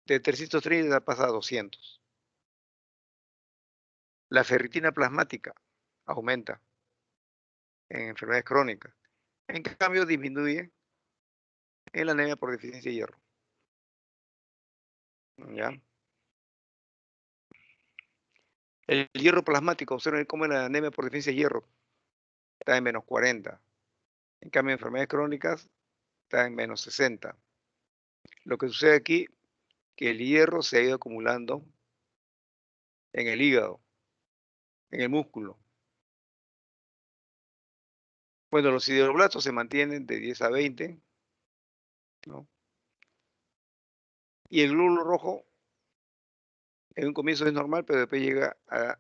De 330 pasa a 200. La ferritina plasmática aumenta en enfermedades crónicas. En cambio, disminuye en la anemia por deficiencia de hierro. ¿Ya? El hierro plasmático, observen cómo la anemia por deficiencia de hierro está en menos 40. En cambio, en enfermedades crónicas está en menos 60. Lo que sucede aquí, que el hierro se ha ido acumulando en el hígado, en el músculo. Bueno, los sideroblastos se mantienen de 10 a 20, ¿no? Y el glóbulo rojo en un comienzo es normal, pero después llega a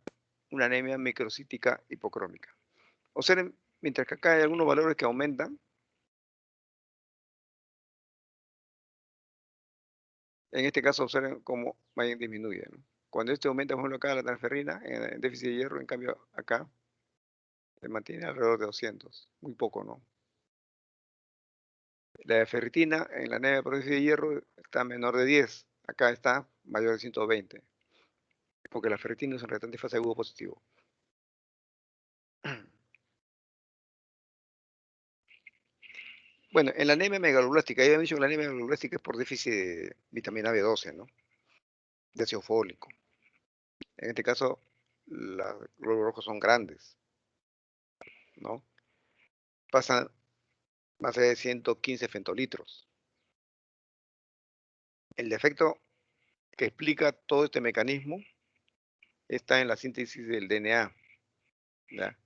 una anemia microcítica hipocrómica. Observen, mientras que acá hay algunos valores que aumentan, en este caso observen cómo más bien disminuye, ¿no? Cuando este aumenta, por ejemplo, acá la transferrina en déficit de hierro, en cambio acá se mantiene alrededor de 200, muy poco, ¿no? La ferritina en la anemia por déficit de hierro está menor de 10, acá está mayor de 120, porque la ferritina es un reactante de fase agudo positivo. Bueno, en la anemia megaloblástica, ya había dicho que la anemia megaloblástica es por déficit de vitamina B12, ¿no? De ácido fólico. En este caso, los glóbulos rojos son grandes, ¿no? Pasan más allá de 115 femtolitros. El defecto que explica todo este mecanismo está en la síntesis del DNA, ¿ya?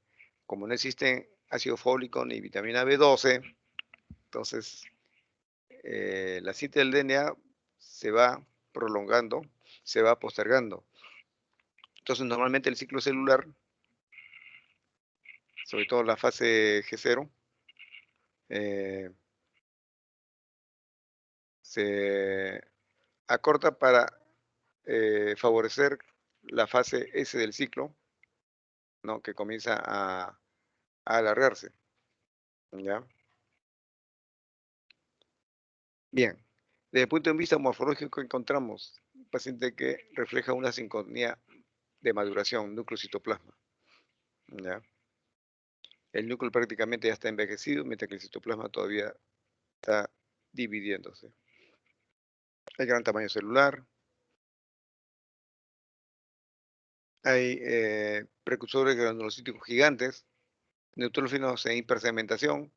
Como no existen ácido fólico ni vitamina B12, entonces la síntesis del DNA se va prolongando, se va postergando. Entonces, normalmente el ciclo celular, sobre todo la fase G0, eh, se acorta para favorecer la fase S del ciclo, ¿no? Que comienza a alargarse. ¿Ya? Bien. Desde el punto de vista morfológico encontramos un paciente que refleja una sincronía de maduración, núcleo citoplasma. ¿Ya? El núcleo prácticamente ya está envejecido, mientras que el citoplasma todavía está dividiéndose. Hay gran tamaño celular, hay precursores granulocíticos gigantes, neutrófilos en hipersegmentación,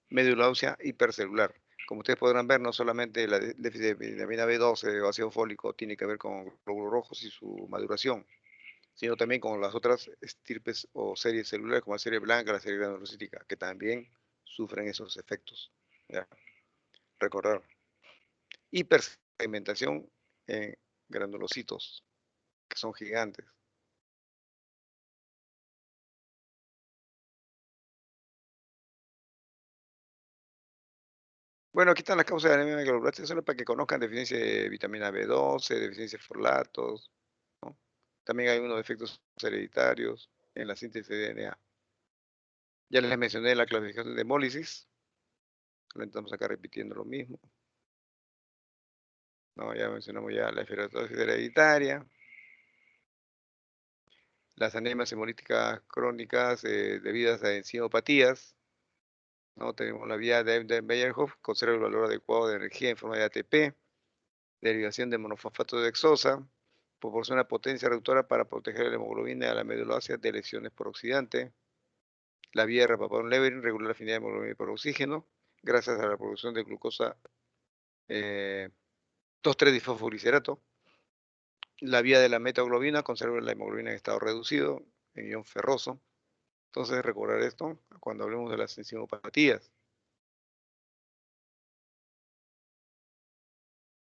médula ósea hipercelular. Como ustedes podrán ver, no solamente la déficit de vitamina B12 o ácido fólico tiene que ver con glóbulos rojos y su maduración, sino también con las otras estirpes o series celulares, como la serie blanca, la serie granulocítica, que también sufren esos efectos. ¿Ya? Recordar. Hipersegmentación en granulocitos, que son gigantes. Bueno, aquí están las causas de anemia megaloblástica, solo para que conozcan deficiencia de vitamina B12, deficiencia de folatos, ¿no? También hay unos efectos hereditarios en la síntesis de DNA. Ya les mencioné la clasificación de hemólisis, no estamos acá repitiendo lo mismo. No, ya mencionamos ya la esferosis hereditaria, las anemias hemolíticas crónicas debidas a enzimopatías, ¿no? Tenemos la vía de Meyerhoff, conserva el valor adecuado de energía en forma de ATP, derivación de monofosfato de hexosa, proporciona potencia reductora para proteger la hemoglobina de la médula ósea de lesiones por oxidante. La vía de Rapaport-Levering regula la afinidad de hemoglobina por oxígeno gracias a la producción de glucosa 2,3-difosfogliceralato. La vía de la metaglobina conserva la hemoglobina en estado reducido, en ion ferroso. Entonces, recordar esto cuando hablemos de las enzimopatías.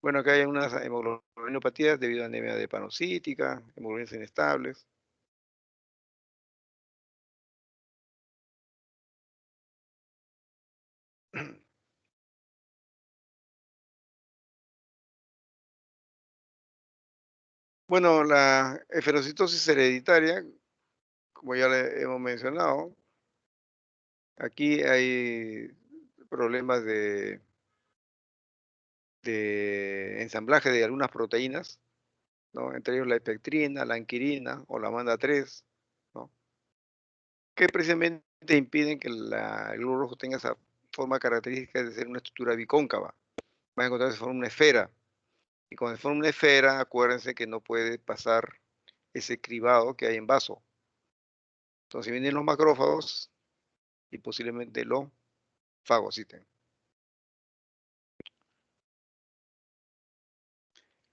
Bueno, acá hay unas hemoglobinopatías debido a anemia hepanocítica, hemoglobinas inestables. Bueno, la eferocitosis hereditaria, como ya le hemos mencionado, aquí hay problemas de ensamblaje de algunas proteínas, ¿no? Entre ellos la epectrina, la anquirina o la manda 3, ¿no? Que precisamente impiden que el glóbulo rojo tenga esa forma característica de ser una estructura bicóncava. Va a encontrarse forma una esfera. Y cuando se forma una esfera, acuérdense que no puede pasar ese cribado que hay en vaso. Entonces vienen los macrófagos y posiblemente lo fagociten.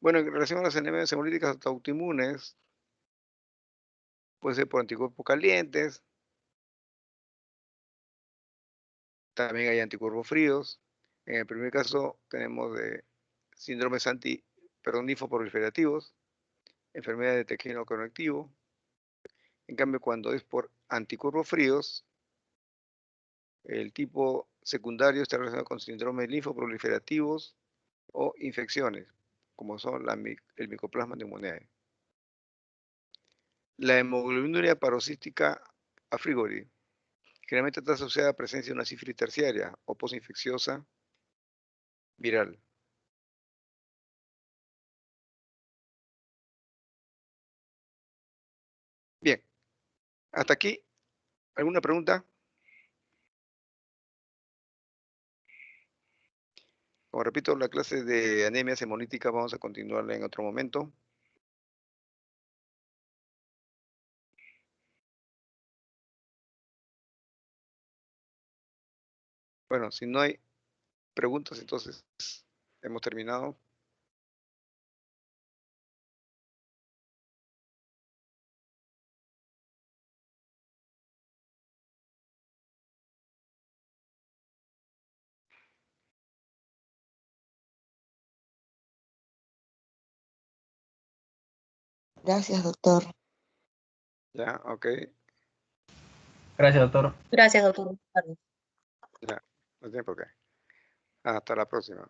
Bueno, en relación a las enemias hemolíticas autoinmunes, puede ser por anticuerpos calientes, también hay anticuerpos fríos. En el primer caso tenemos de síndromes linfoproliferativos, enfermedad de tejido conectivo. En cambio, cuando es por anticuerpos fríos, el tipo secundario está relacionado con síndromes linfoproliferativos o infecciones, como son el Mycoplasma pneumoniae. La hemoglobinuria paroxística a frigori generalmente está asociada a presencia de una sífilis terciaria o posinfecciosa viral. Bien, hasta aquí. ¿Alguna pregunta? Como repito, la clase de anemias hemolíticas vamos a continuarla en otro momento. Bueno, si no hay preguntas, entonces hemos terminado. Gracias, doctor. Ya, ok. Gracias, doctor. Gracias, doctor. Ya, no tiene por qué. Hasta la próxima.